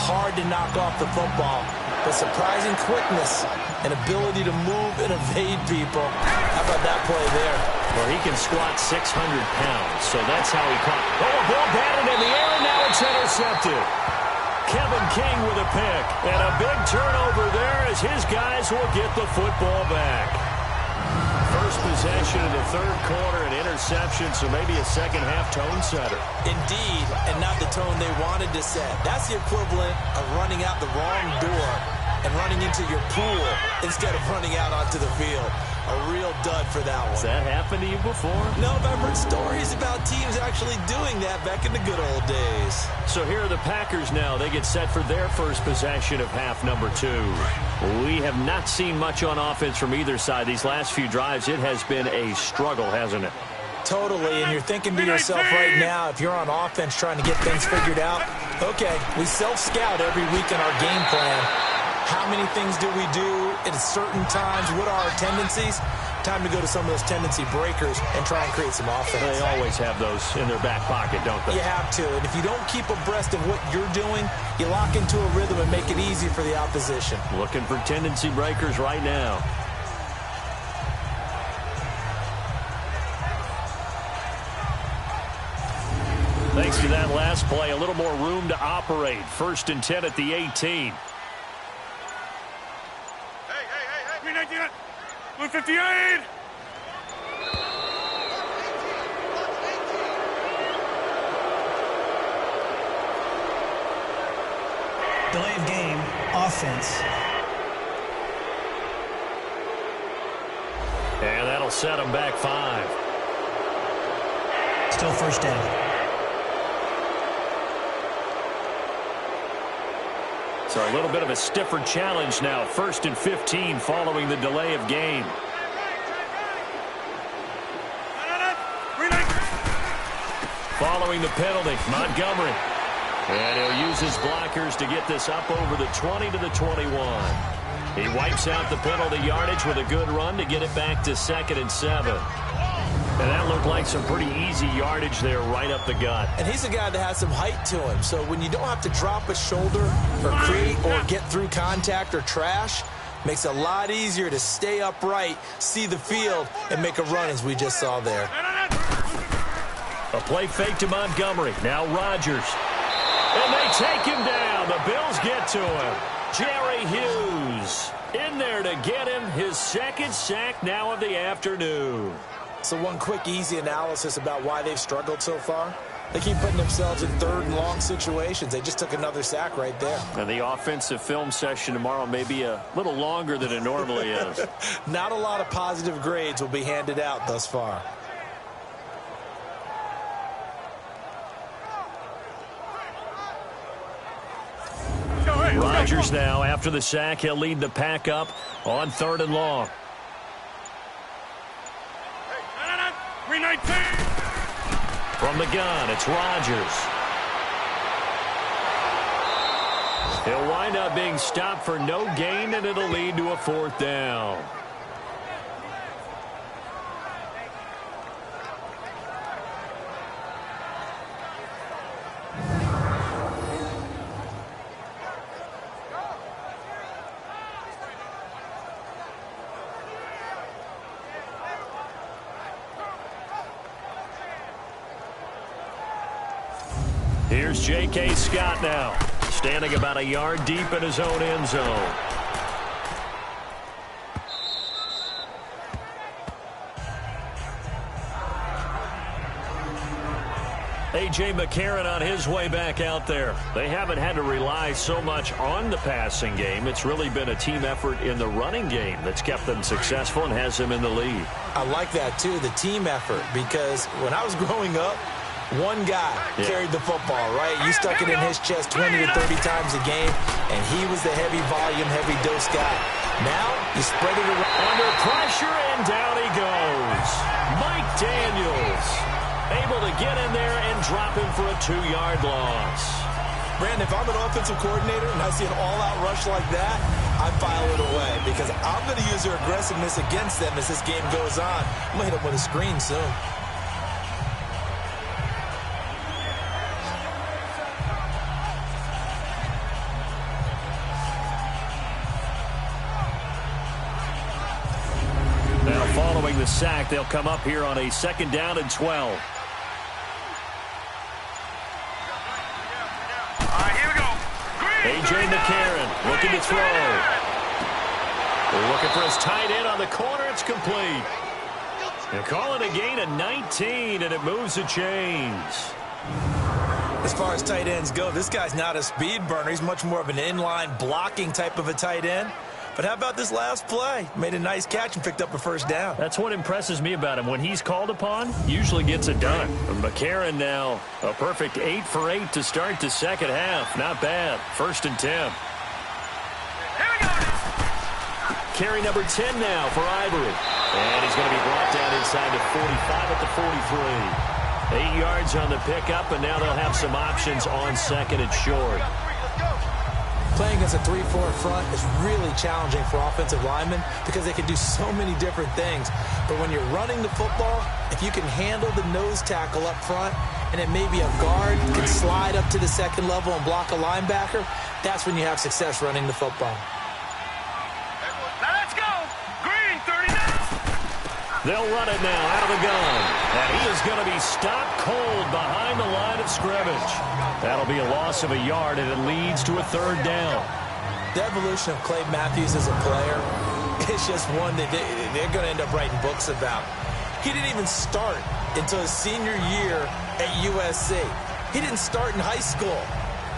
Hard to knock off the football, but surprising quickness and ability to move and evade people. How about that play there? Well, he can squat 600 pounds, so that's how he caught. Oh, a ball batted in the air, and now it's intercepted. Kevin King with a pick, and a big turnover there as his guys will get the football back. First possession of the 3rd quarter, an interception, so maybe a second-half tone setter. Indeed, and not the tone they wanted to set. That's the equivalent of running out the wrong door and running into your pool instead of running out onto the field. A real dud for that one. Has that happened to you before? No, but I've heard stories about teams actually doing that back in the good old days. So here are the Packers now. They get set for their first possession of half number 2. We have not seen much on offense from either side. These last few drives, it has been a struggle, hasn't it? Totally, and you're thinking to yourself right now, if you're on offense trying to get things figured out, okay, we self-scout every week in our game plan. How many things do we do at certain times? What are our tendencies? Time to go to some of those tendency breakers and try and create some offense. They always have those in their back pocket, don't they? You have to. And if you don't keep abreast of what you're doing, you lock into a rhythm and make it easy for the opposition. Looking for tendency breakers right now. Thanks to that last play, a little more room to operate. 1st and 10 at the 18. 158! Delay of game, offense. And that'll set them back 5. Still 1st down. So a little bit of a stiffer challenge now. 1st and 15 following the delay of game. Following the penalty, Montgomery. And he'll use his blockers to get this up over the 20 to the 21. He wipes out the penalty yardage with a good run to get it back to 2nd and 7. And that looked like some pretty easy yardage there right up the gut. And he's a guy that has some height to him. So when you don't have to drop a shoulder or create or get through contact or trash, makes it a lot easier to stay upright, see the field, and make a run as we just saw there. A play fake to Montgomery. Now Rodgers. And they take him down. The Bills get to him. Jerry Hughes in there to get him his 2nd sack now of the afternoon. So one quick, easy analysis about why they've struggled so far. They keep putting themselves in 3rd and long situations. They just took another sack right there. And the offensive film session tomorrow may be a little longer than it normally is. Not a lot of positive grades will be handed out thus far. Rodgers now, after the sack, he'll lead the pack up on 3rd and long. 319. From the gun, it's Rodgers. He'll wind up being stopped for no gain, and it'll lead to a 4th down. Here's J.K. Scott now, standing about a yard deep in his own end zone. A.J. McCarron on his way back out there. They haven't had to rely so much on the passing game. It's really been a team effort in the running game that's kept them successful and has them in the lead. I like that, too, the team effort, because when I was growing up, one guy carried the football, right? You stuck it in his chest 20 to 30 times a game, and he was the heavy volume, heavy dose guy. Now, you spread it around. Under pressure, and down he goes. Mike Daniels able to get in there and drop him for a 2-yard loss. Brandon, if I'm an offensive coordinator and I see an all-out rush like that, I file it away because I'm going to use their aggressiveness against them as this game goes on. I'm going to hit them with a screen soon. Now following the sack, they'll come up here on a 2nd down and 12. A.J. McCarron looking to throw. They're looking for his tight end on the corner. It's complete. They're calling a gain of 19, and it moves the chains. As far as tight ends go, this guy's not a speed burner. He's much more of an inline blocking type of a tight end. But how about this last play? Made a nice catch and picked up a 1st down. That's what impresses me about him. When he's called upon, usually gets it done. McCarron now, a perfect 8 for 8 to start the 2nd half. Not bad. 1st and 10. Here we go. Carry number 10 now for Ivory. And he's going to be brought down inside the 45 at the 43. 8 yards on the pickup, and now they'll have some options on 2nd and short. Playing against a 3-4 front is really challenging for offensive linemen because they can do so many different things. But when you're running the football, if you can handle the nose tackle up front and then maybe a guard can slide up to the 2nd level and block a linebacker, that's when you have success running the football. Now let's go. Green, 39. They'll run it now out of the gun. And he is going to be stopped cold behind the line of scrimmage. That'll be a loss of a yard, and it leads to a 3rd down. The evolution of Clay Matthews as a player is just one that they're going to end up writing books about. He didn't even start until his senior year at USC. He didn't start in high school.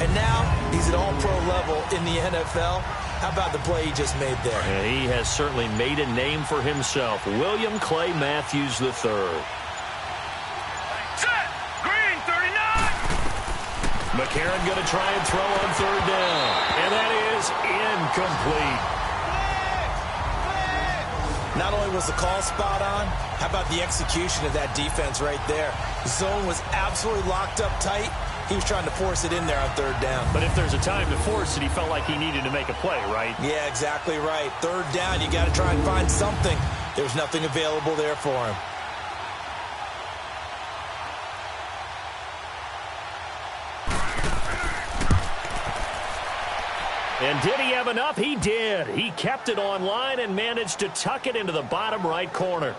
And now he's at all-pro level in the NFL. How about the play he just made there? And he has certainly made a name for himself. William Clay Matthews III. Set. Green, 39. McCarron going to try and throw on 3rd down. And that is incomplete. Not only was the call spot on, how about the execution of that defense right there? The zone was absolutely locked up tight. He was trying to force it in there on 3rd down. But if there's a time to force it, he felt like he needed to make a play, right? Yeah, exactly right. 3rd down, you got to try and find something. There's nothing available there for him. And did he have enough? He did. He kept it online and managed to tuck it into the bottom right corner.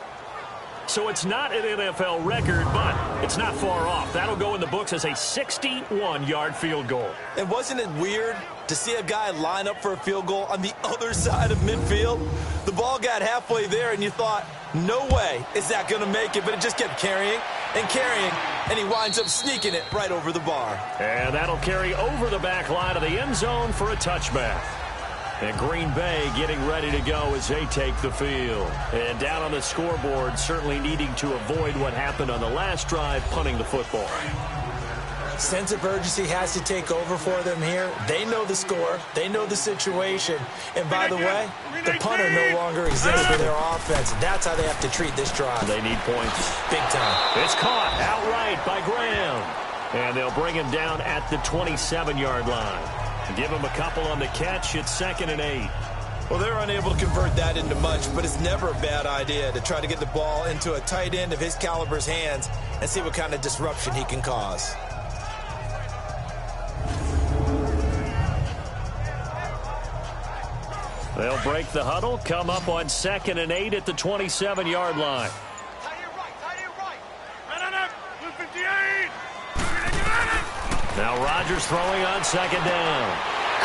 So it's not an NFL record, but it's not far off. That'll go in the books as a 61-yard field goal. And wasn't it weird to see a guy line up for a field goal on the other side of midfield? The ball got halfway there, and you thought, no way is that going to make it, but it just kept carrying and carrying, and he winds up sneaking it right over the bar. And that'll carry over the back line of the end zone for a touchback. And Green Bay getting ready to go as they take the field. And down on the scoreboard, certainly needing to avoid what happened on the last drive, punting the football. Sense of urgency has to take over for them here. They know the score. They know the situation. And by the way, the punter no longer exists for their offense. That's how they have to treat this drive. They need points. Big time. It's caught outright by Graham. And they'll bring him down at the 27-yard line. Give him a couple on the catch. It's 2nd and 8. Well, they're unable to convert that into much, but it's never a bad idea to try to get the ball into a tight end of his caliber's hands and see what kind of disruption he can cause. They'll break the huddle, come up on 2nd and 8 at the 27-yard line. Now Rodgers throwing on 2nd down.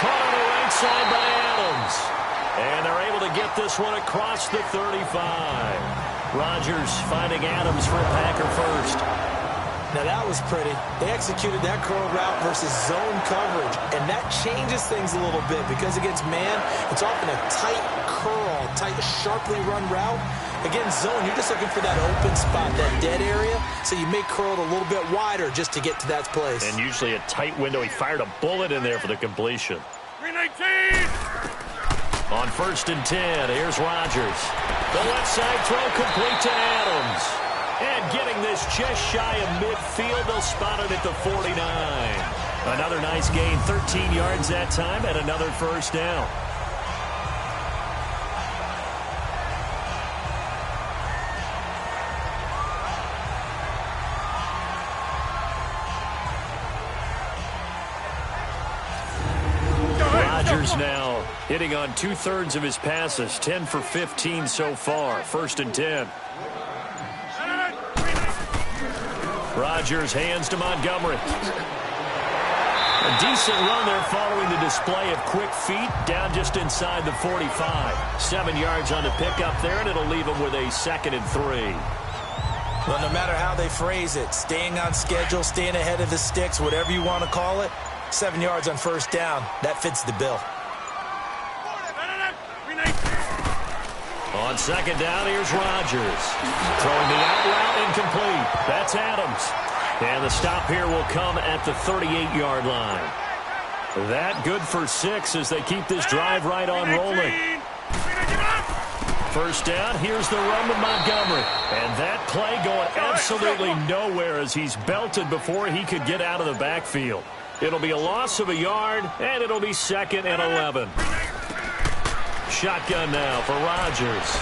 Caught on the right side by Adams. And they're able to get this one across the 35. Rodgers finding Adams for a Packer first. Now that was pretty. They executed that curl route versus zone coverage, and that changes things a little bit because against man, it's often a tight curl, tight, sharply run route. Against zone, you're just looking for that open spot, that dead area, so you may curl it a little bit wider just to get to that place. And usually a tight window. He fired a bullet in there for the completion. 319! On 1st and 10, here's Rodgers. The left side throw complete to Adams. And getting this just shy of midfield, they'll spot it at the 49. Another nice gain, 13 yards that time, and another first down. Rodgers now hitting on 2/3 of his passes, 10 for 15 so far. 1st and 10. Rodgers hands to Montgomery. A decent run there following the display of quick feet down just inside the 45. 7 yards on the pickup there, and it'll leave him with a 2nd and 3. Well, no matter how they phrase it, staying on schedule, staying ahead of the sticks, whatever you want to call it, 7 yards on 1st down, that fits the bill. On 2nd down, here's Rodgers. Throwing the out route incomplete. That's Adams. And the stop here will come at the 38-yard line. That good for 6 as they keep this drive right on rolling. 1st down, here's the run to Montgomery. And that play going absolutely nowhere as he's belted before he could get out of the backfield. It'll be a loss of a yard, and it'll be 2nd and 11. Shotgun now for Rodgers.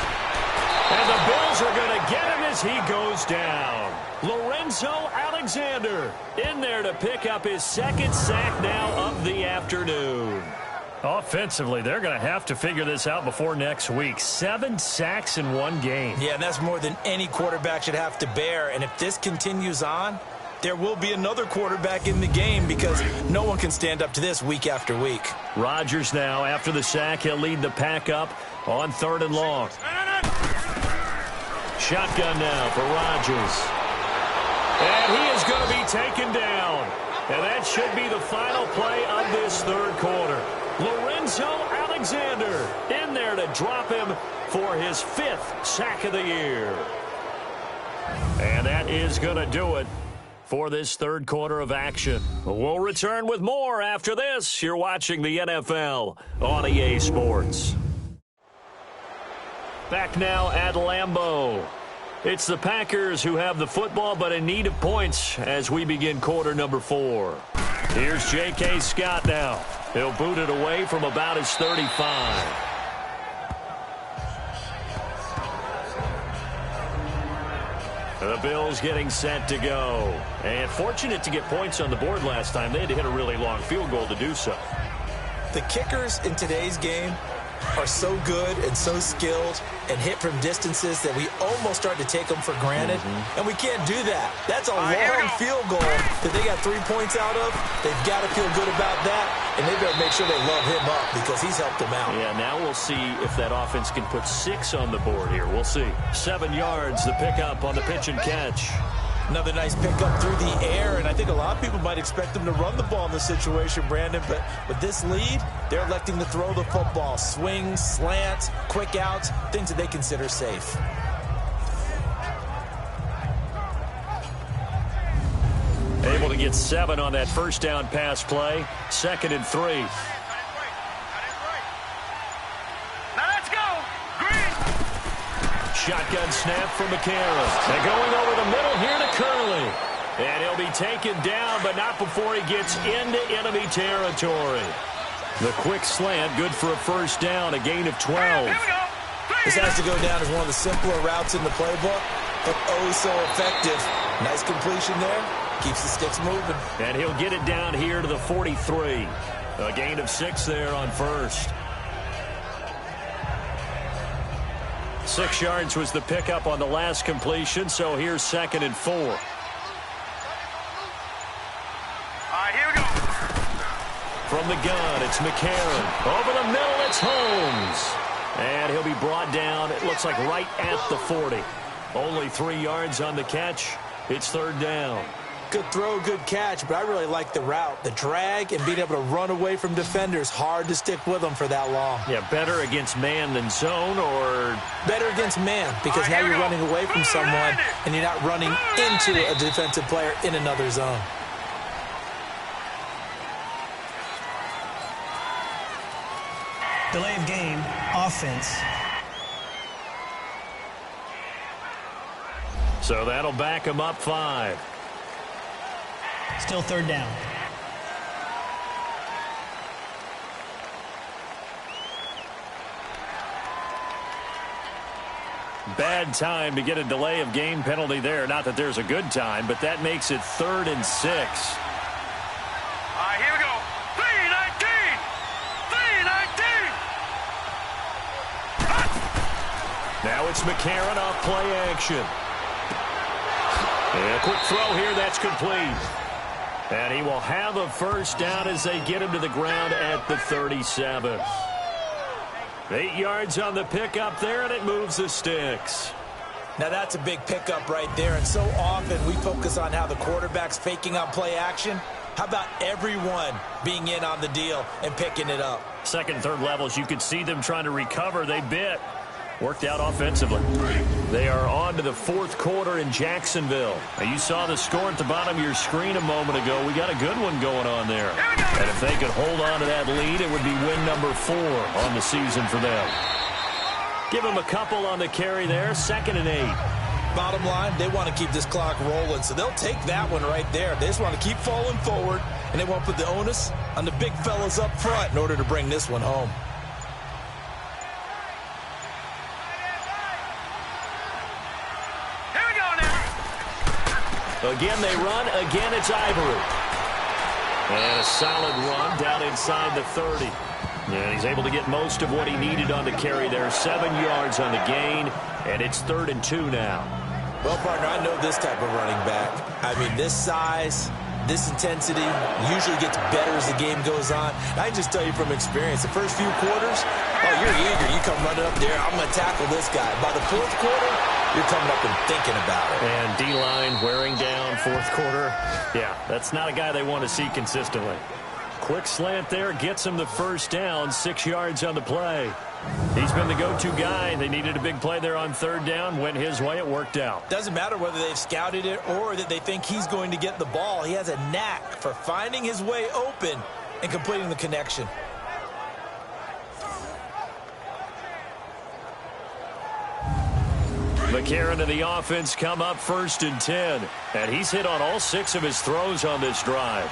And the Bills are going to get him as he goes down. Lorenzo Alexander in there to pick up his 2nd sack now of the afternoon. Offensively, they're going to have to figure this out before next week. 7 sacks in one game. Yeah, and that's more than any quarterback should have to bear. And if this continues on, there will be another quarterback in the game because no one can stand up to this week after week. Rodgers now, after the sack, he'll lead the pack up on 3rd and long. Shotgun now for Rodgers. And he is going to be taken down. And that should be the final play of this 3rd quarter. Lorenzo Alexander in there to drop him for his 5th sack of the year. And that is going to do it for this 3rd quarter of action. We'll return with more after this. You're watching the NFL on EA Sports. Back now at Lambeau. It's the Packers who have the football, but in need of points as we begin quarter number 4. Here's J.K. Scott now. He'll boot it away from about his 35. The Bills getting set to go. And fortunate to get points on the board last time. They had to hit a really long field goal to do so. The kickers in today's game are so good and so skilled and hit from distances that we almost start to take them for granted. And we can't do that. That's a long field goal that they got 3 points out of. They've got to feel good about that, and they better make sure they love him up because he's helped them out. Yeah, now we'll see if that offense can put 6 on the board here. We'll see. 7 yards, the pickup on the pitch and catch. Another nice pickup through the air, and I think a lot of people might expect them to run the ball in this situation, Brandon, but with this lead, they're electing to throw the football. Swings, slants, quick outs, things that they consider safe. Able to get 7 on that first down pass play. 2nd and 3. Now let's go. Green. Shotgun snap for McCarron. They're going over the middle here to Curley. And he'll be taken down, but not before he gets into enemy territory. The quick slant, good for a first down, a gain of 12. Here we go. This has to go down as one of the simpler routes in the playbook, but oh so effective. Nice completion there. Keeps the sticks moving. And he'll get it down here to the 43. A gain of 6 there on first. 6 yards was the pickup on the last completion, so here's 2nd and 4. All right, here we go. From the gun, it's McCarron. Over the middle, it's Holmes. And he'll be brought down, it looks like right at the 40. Only 3 yards on the catch. It's 3rd down. Good throw, good catch, but I really like the route. The drag and being able to run away from defenders, hard to stick with them for that long. Yeah, better against man than zone, or better against man, because now you're running away from someone and you're not running into a defensive player in another zone. Delay of game, offense. So that'll back him up 5. Still 3rd down. Bad time to get a delay of game penalty there. Not that there's a good time, but that makes it 3rd and 6. All right, here we go. 3-19. 3-19. Now it's McCarron off play action. And a quick throw here, that's complete. And he will have a first down as they get him to the ground at the 37. 8 yards on the pickup there, and it moves the sticks. Now that's a big pickup right there, and so often we focus on how the quarterback's faking on play action. How about everyone being in on the deal and picking it up? 2nd, 3rd levels, you could see them trying to recover. They bit. Worked out offensively. They are on to the 4th quarter in Jacksonville. Now, you saw the score at the bottom of your screen a moment ago. We got a good one going on there. And if they could hold on to that lead, it would be win number 4 on the season for them. Give them a couple on the carry there. 2nd and 8. Bottom line, they want to keep this clock rolling, so they'll take that one right there. They just want to keep falling forward, and they want to put the onus on the big fellas up front in order to bring this one home. Again, they run. Again, it's Ivory. And a solid run down inside the 30. And he's able to get most of what he needed on the carry there. 7 yards on the gain, and it's 3rd and 2 now. Well, partner, I know this type of running back. I mean, this size, this intensity usually gets better as the game goes on. I can just tell you from experience, the first few quarters, oh, you're eager. You come running up there, I'm going to tackle this guy. By the 4th quarter, you're coming up and thinking about it. And D-line wearing down 4th quarter. Yeah, that's not a guy they want to see consistently. Quick slant there, gets him the first down, 6 yards on the play. He's been the go-to guy. They needed a big play there on 3rd down. Went his way, it worked out. Doesn't matter whether they've scouted it or that they think he's going to get the ball. He has a knack for finding his way open and completing the connection. McCarron and the offense come up 1st and 10. And he's hit on all 6 of his throws on this drive.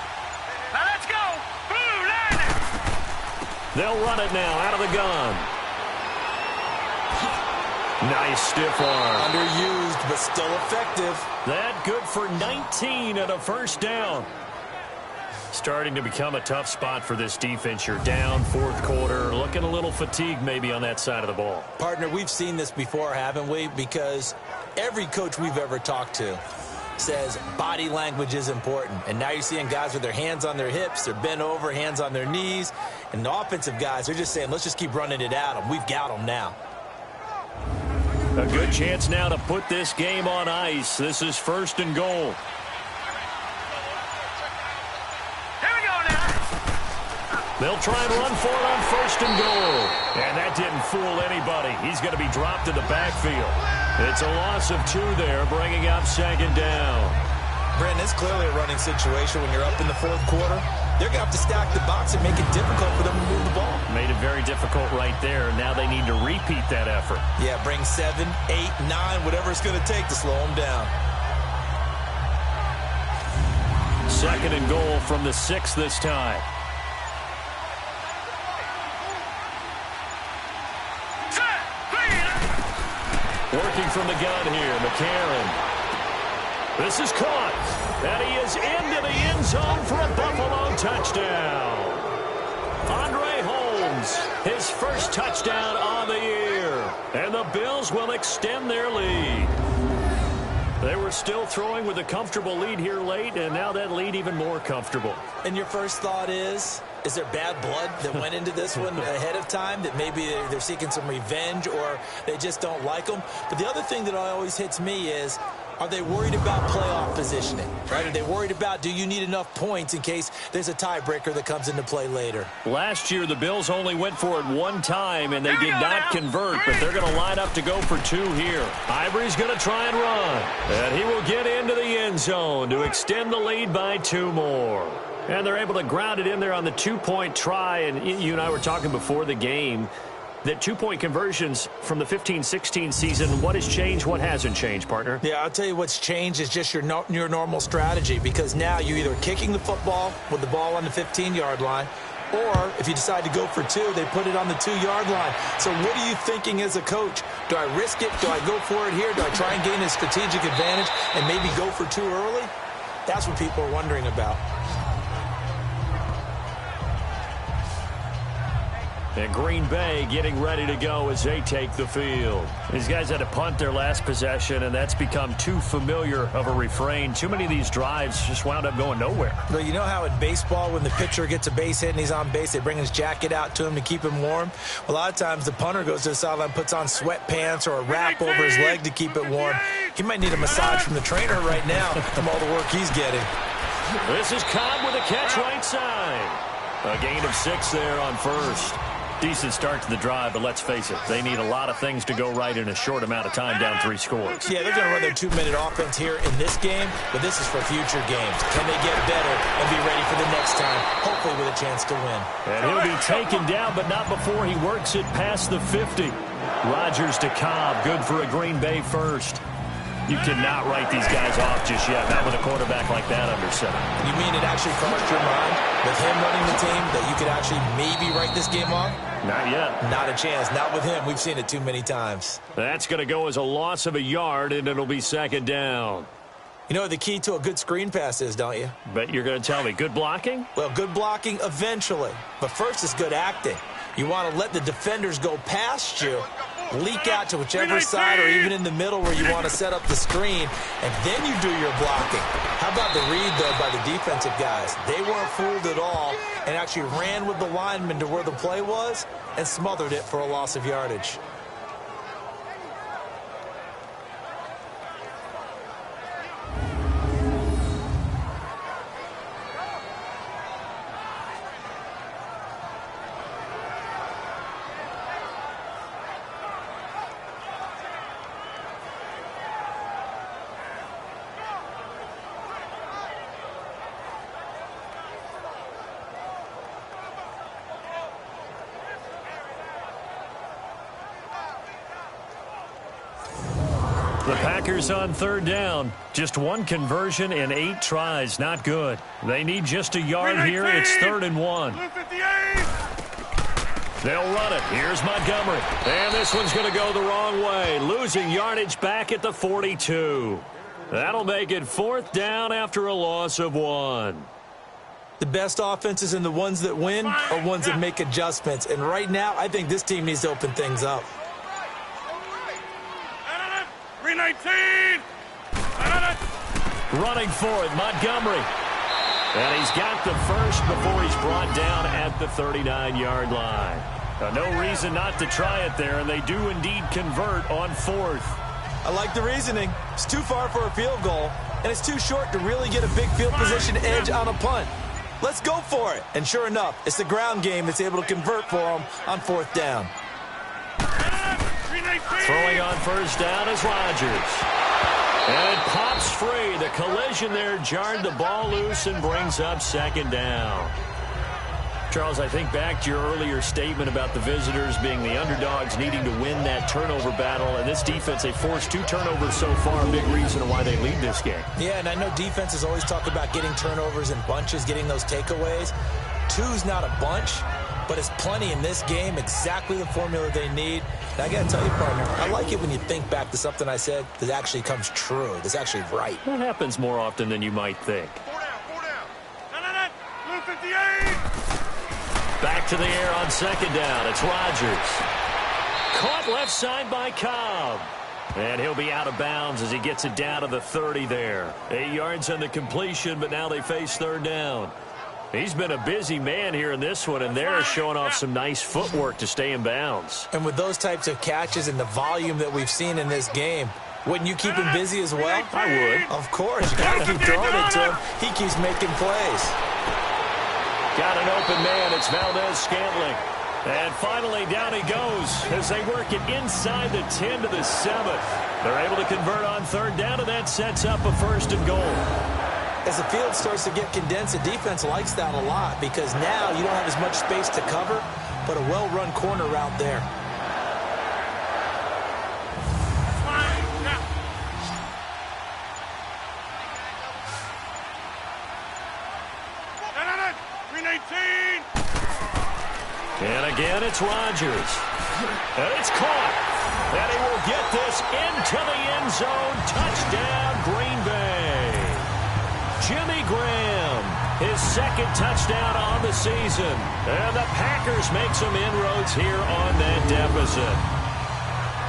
Now let's go. Blue Lightning. They'll run it now out of the gun. Nice stiff arm. Underused, but still effective. That good for 19 and a first down. Starting to become a tough spot for this defense. You're down 4th quarter. Looking a little fatigued maybe on that side of the ball. Partner, we've seen this before, haven't we? Because every coach we've ever talked to says body language is important. And now you're seeing guys with their hands on their hips, they're bent over, hands on their knees. And the offensive guys, they're just saying, let's just keep running it at them. We've got them now. A good chance now to put this game on ice. This is 1st and goal. They'll try and run for it on 1st and goal. And that didn't fool anybody. He's going to be dropped in the backfield. It's a loss of 2 there, bringing up 2nd down. Brandon, it's clearly a running situation when you're up in the fourth quarter. They're going to have to stack the box and make it difficult for them to move the ball. Made it very difficult right there. Now they need to repeat that effort. Yeah, bring 7, 8, 9, whatever it's going to take to slow them down. Second and goal from the 6 this time. Working from the gun here, McCarron. This is caught, and he is into the end zone for a Buffalo touchdown. Andre Holmes, his first touchdown on the year, and the Bills will extend their lead. They were still throwing with a comfortable lead here late, and now that lead even more comfortable. And your first thought is there bad blood that went into this one ahead of time, that maybe they're seeking some revenge or they just don't like them? But the other thing that always hits me is, are they worried about playoff positioning? Right? Are they worried about, do you need enough points in case there's a tiebreaker that comes into play later? Last year, the Bills only went for it one time, and they did not convert, but they're going to line up to go for 2 here. Ivory's going to try and run, and he will get into the end zone to extend the lead by 2 more. And they're able to ground it in there on the 2-point try, and you and I were talking before the game that 2-point conversions from the 15-16 season, what has changed, what hasn't changed, partner? Yeah, I'll tell you what's changed is just your normal strategy, because now you're either kicking the football with the ball on the 15-yard line, or if you decide to go for 2, they put it on the 2-yard line. So what are you thinking as a coach? Do I risk it? Do I go for it here? Do I try and gain a strategic advantage and maybe go for 2 early? That's what people are wondering about. And Green Bay getting ready to go as they take the field. These guys had to punt their last possession, and that's become too familiar of a refrain. Too many of these drives just wound up going nowhere. Well, you know how in baseball when the pitcher gets a base hit and he's on base, they bring his jacket out to him to keep him warm? Well, a lot of times the punter goes to the sideline, puts on sweatpants or a wrap over his leg to keep it warm. He might need a massage from the trainer right now from all the work he's getting. This is Cobb with a catch right side. A gain of 6 there on first. Decent start to the drive, but let's face it, they need a lot of things to go right in a short amount of time, down 3 scores. Yeah, they're going to run their 2-minute offense here in this game, but this is for future games. Can they get better and be ready for the next time, hopefully with a chance to win? And he'll be taken down, but not before he works it past the 50. Rodgers to Cobb, good for a Green Bay first. You cannot write these guys off just yet, not with a quarterback like that under center. You mean it actually crossed your mind with him running the team that you could actually maybe write this game off? Not yet. Not a chance. Not with him. We've seen it too many times. That's going to go as a loss of a yard, and it'll be 2nd down. You know what the key to a good screen pass is, don't you? Bet you're going to tell me. Good blocking? Well, good blocking eventually. But first is good acting. You want to let the defenders go past you, leak out to whichever side or even in the middle where you want to set up the screen, and then you do your blocking. How about the read, though, by the defensive guys? They weren't fooled at all and actually ran with the lineman to where the play was and smothered it for a loss of yardage. The Packers on 3rd down. Just 1 conversion and 8 tries. Not good. They need just a yard here. It's 3rd and 1. They'll run it. Here's Montgomery. And this one's going to go the wrong way. Losing yardage back at the 42. That'll make it 4th down after a loss of 1. The best offenses and the ones that win are ones that make adjustments. And right now, I think this team needs to open things up. 319! Running for it, Montgomery. And he's got the first before he's brought down at the 39-yard line. No reason not to try it there, and they do indeed convert on 4th. I like the reasoning. It's too far for a field goal, and it's too short to really get a big field position edge on a punt. Let's go for it. And sure enough, it's the ground game that's able to convert for them on 4th down. Throwing on 1st down is Rodgers. And it pops free. The collision there jarred the ball loose and brings up second down. Charles, I think back to your earlier statement about the visitors being the underdogs needing to win that turnover battle. And this defense, they forced 2 turnovers so far, a big reason why they lead this game. Yeah, and I know defenses always talk about getting turnovers in bunches, getting those takeaways. 2's not a bunch, but it's plenty in this game, exactly the formula they need. And I got to tell you, partner, I like it when you think back to something I said that actually comes true, that's actually right. That happens more often than you might think. 4 down. Blue 58. Back to the air on second down. It's Rodgers. Caught left side by Cobb. And he'll be out of bounds as he gets it down to the 30 there. 8 yards on the completion, but now they face third down. He's been a busy man here in this one, and they're showing off some nice footwork to stay in bounds. And with those types of catches and the volume that we've seen in this game, wouldn't you keep him busy as well? I would. Of course. You got to keep throwing it to him. He keeps making plays. Got an open man. It's Valdez-Scantling. And finally, down he goes as they work it inside the 10 to the 7. They're able to convert on third down, and that sets up a first and goal. As the field starts to get condensed, the defense likes that a lot because now you don't have as much space to cover, but a well-run corner route there. And again, it's Rodgers. And it's caught. And he will get this into the end zone. Touchdown, Green Bay. Jimmy Graham, his second touchdown on the season. And the Packers make some inroads here on that deficit.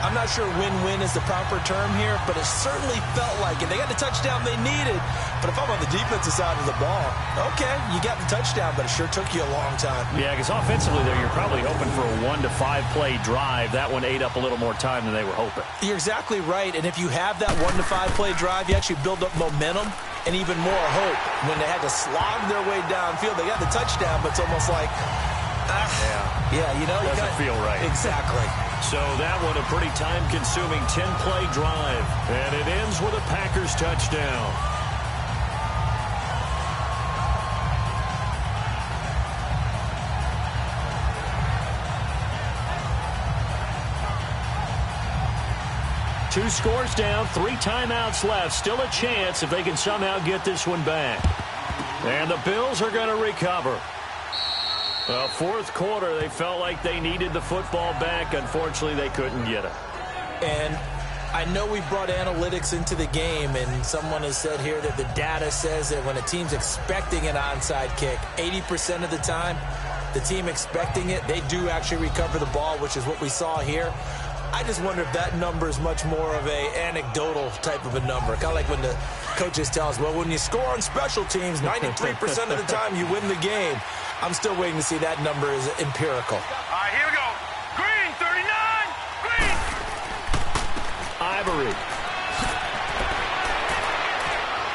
I'm not sure win-win is the proper term here, but it certainly felt like it. They got the touchdown they needed, but if I'm on the defensive side of the ball, okay, you got the touchdown, but it sure took you a long time. Yeah, because offensively there, you're probably hoping for a 1 to 5 play drive. That one ate up a little more time than they were hoping. You're exactly right, and if you have that 1 to 5 play drive, you actually build up momentum and even more hope. When they had to slog their way downfield, they got the touchdown, but it's almost like, yeah, you know, doesn't feel right. Exactly. So that one a pretty time-consuming 10-play drive. And it ends with a Packers touchdown. Two scores down, 3 timeouts left. Still a chance if they can somehow get this one back. And the Bills are going to recover. Well, fourth quarter, they felt like they needed the football back. Unfortunately, they couldn't get it. And I know we brought analytics into the game, and someone has said here that the data says that when a team's expecting an onside kick, 80% of the time, the team expecting it, they do actually recover the ball, which is what we saw here. I just wonder if that number is much more of a anecdotal type of a number. Kind of like when the coaches tell us, well, when you score on special teams, 93% of the time you win the game. I'm still waiting to see that number is empirical. All right, here we go. Green, 39. Green. Ivory.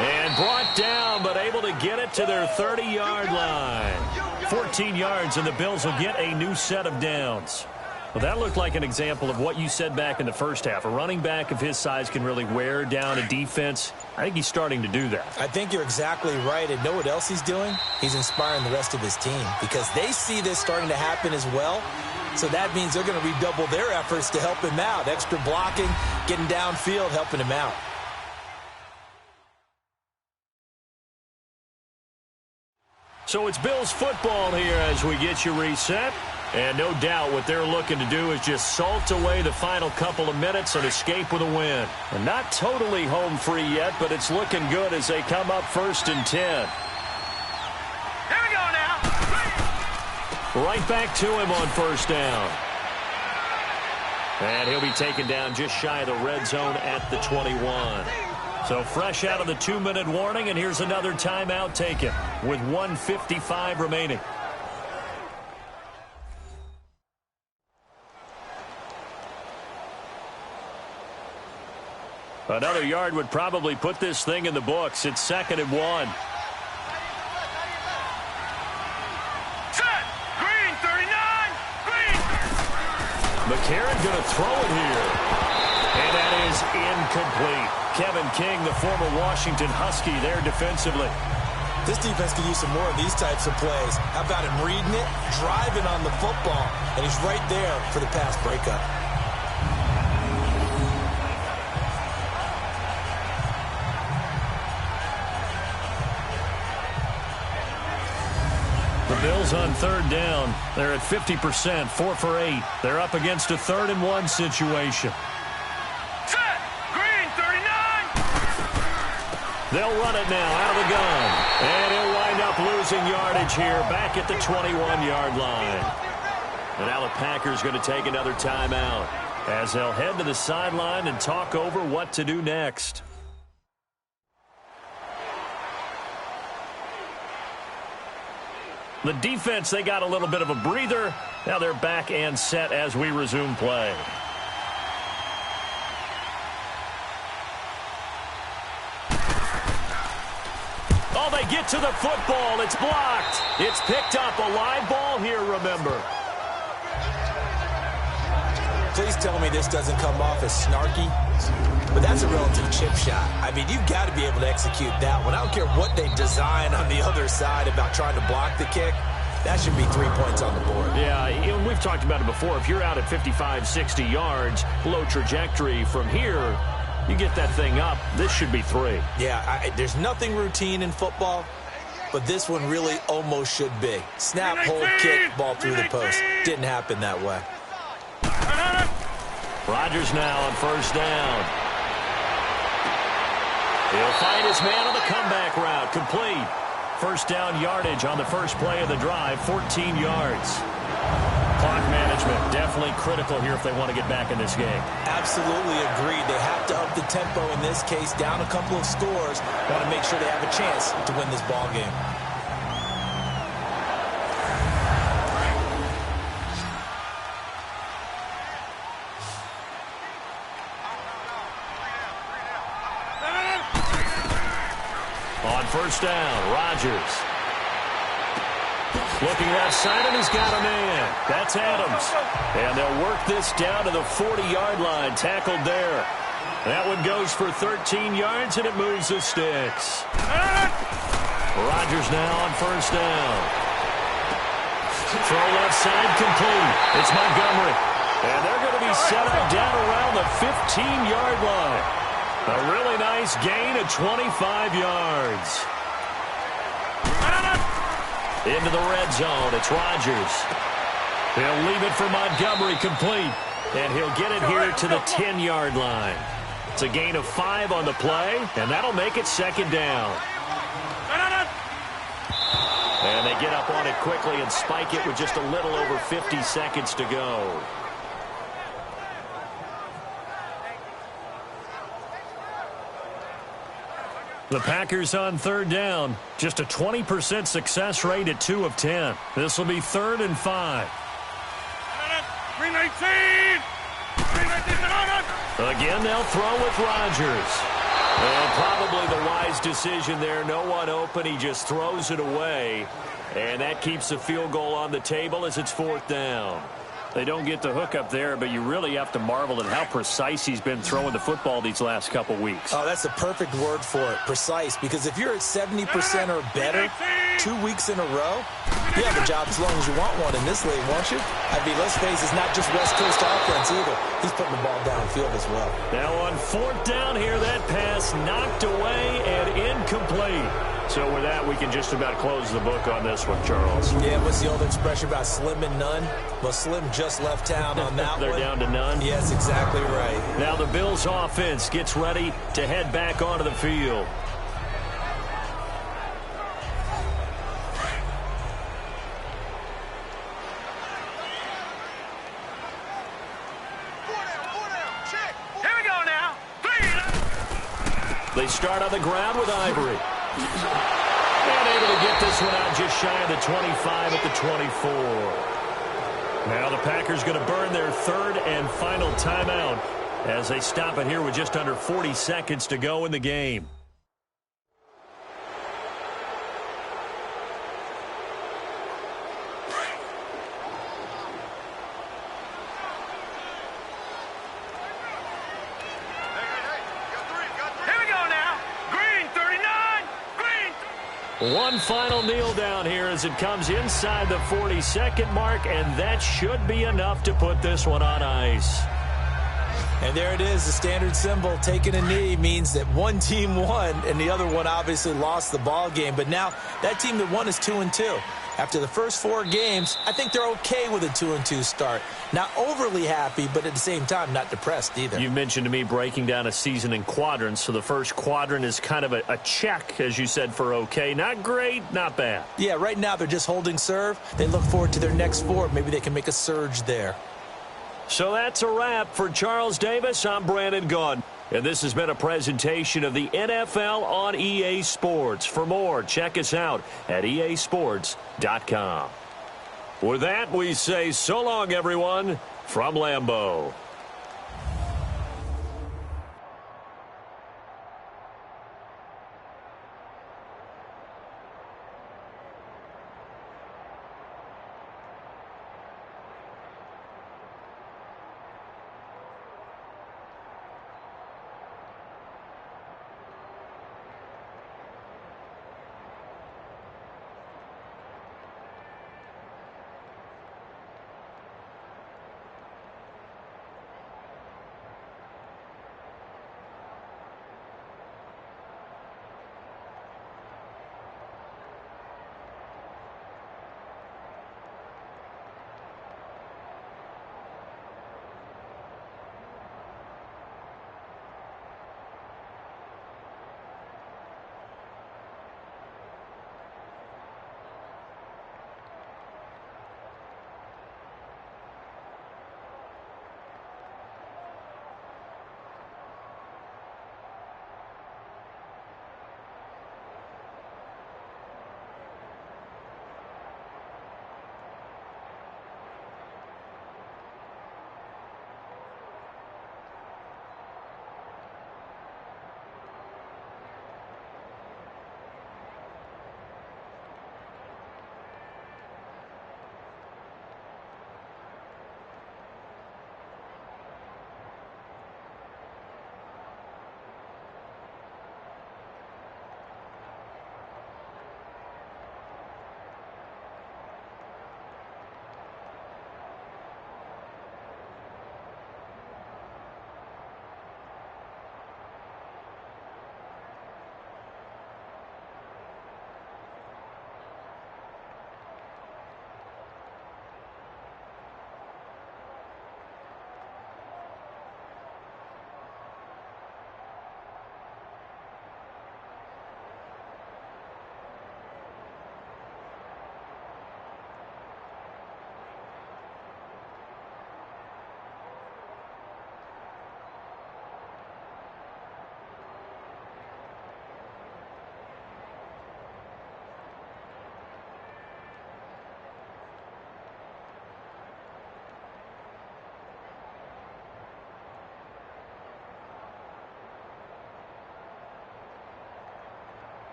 And brought down, but able to get it to their 30-yard line. 14 yards, and the Bills will get a new set of downs. Well, that looked like an example of what you said back in the first half. A running back of his size can really wear down a defense. I think he's starting to do that. I think you're exactly right. And know what else he's doing? He's inspiring the rest of his team because they see this starting to happen as well. So that means they're going to redouble their efforts to help him out. Extra blocking, getting downfield, helping him out. So it's Bills football here as we get you reset. And no doubt what they're looking to do is just salt away the final couple of minutes and escape with a win. And not totally home free yet, but it's looking good as they come up 1st and 10. Here we go now. Right back to him on 1st down. And he'll be taken down just shy of the red zone at the 21. So fresh out of the 2-minute warning, and here's another timeout taken with 1:55 remaining. Another yard would probably put this thing in the books. It's 2nd and 1. Set. Green, 39. Green. McCarron going to throw it here. And that is incomplete. Kevin King, the former Washington Husky, there defensively. This defense could use some more of these types of plays. How about him reading it, driving on the football, and he's right there for the pass breakup. The Bills on third down. They're at 50%, 4 for 8. They're up against a 3rd and 1 situation. Set! Green, 39! They'll run it now out of the gun. And he'll wind up losing yardage here back at the 21-yard line. And now the Packers going to take another timeout as they'll head to the sideline and talk over what to do next. The defense, they got a little bit of a breather. Now they're back and set as we resume play. Oh, they get to the football. It's blocked. It's picked up. A live ball here, remember. Please tell me this doesn't come off as snarky, but that's a relative chip shot. I mean, you've got to be able to execute that one. I don't care what they design on the other side about trying to block the kick. That should be 3 points on the board. Yeah, and we've talked about it before. If you're out at 55, 60 yards, low trajectory from here, you get that thing up, this should be 3. Yeah, there's nothing routine in football, but this one really almost should be. Snap, hold, kick, ball through the post. Didn't happen that way. Rodgers now on first down. He'll find his man on the comeback route. Complete. First down yardage on the first play of the drive, 14 yards. Clock management definitely critical here if they want to get back in this game. Absolutely agreed. They have to up the tempo in this case, down a couple of scores. Want to make sure they have a chance to win this ball game. On first down, Rodgers. Looking left side, and he's got a man. That's Adams. And they'll work this down to the 40-yard line. Tackled there. That one goes for 13 yards, and it moves the sticks. Rodgers now on first down. Throw left side, complete. It's Montgomery. And they're going to be set up down around the 15-yard line. A really nice gain of 25 yards. Into the red zone. It's Rodgers. He'll leave it for Montgomery, complete. And he'll get it here to the 10-yard line. It's a gain of 5 on the play, and that'll make it second down. And they get up on it quickly and spike it with just a little over 50 seconds to go. The Packers on third down. Just a 20% success rate at 2 of 10. This will be 3rd and 5. 319! Again, they'll throw with Rodgers. And probably the wise decision there. No one open. He just throws it away. And that keeps the field goal on the table as it's 4th down. They don't get the hook up there, but you really have to marvel at how precise he's been throwing the football these last couple weeks. Oh, that's the perfect word for it, precise, because if you're at 70% or better 2 weeks in a row, you have a job as long as you want one in this league, won't you? I mean, let's face it, it's not just West Coast offense either. He's putting the ball downfield as well. Now on 4th down here, that pass knocked away and incomplete. So with that, we can just about close the book on this one, Charles. Yeah, what's the old expression about slim and none? Well, Slim just left town on that They're one. down to none? Yes, exactly right. Now the Bills offense gets ready to head back onto the field. Here we go now. They start on the ground with Ivory. And able to get this one out just shy of the 25 at the 24. Now the Packers going to burn their 3rd and final timeout as they stop it here with just under 40 seconds to go in the game. Here One final kneel down here as it comes inside the 40-second mark, and that should be enough to put this one on ice. And there it is, the standard symbol. Taking a knee means that one team won, and the other one obviously lost the ball game. But now that team that won is 2-2. After the first 4 games, I think they're okay with a 2-2 start. Not overly happy, but at the same time, not depressed either. You mentioned to me breaking down a season in quadrants, so the first quadrant is kind of a check, as you said, for okay. Not great, not bad. Yeah, right now they're just holding serve. They look forward to their next 4. Maybe they can make a surge there. So that's a wrap for Charles Davis. I'm Brandon Gaudin. And this has been a presentation of the NFL on EA Sports. For more, check us out at easports.com. With that, we say so long, everyone, from Lambeau.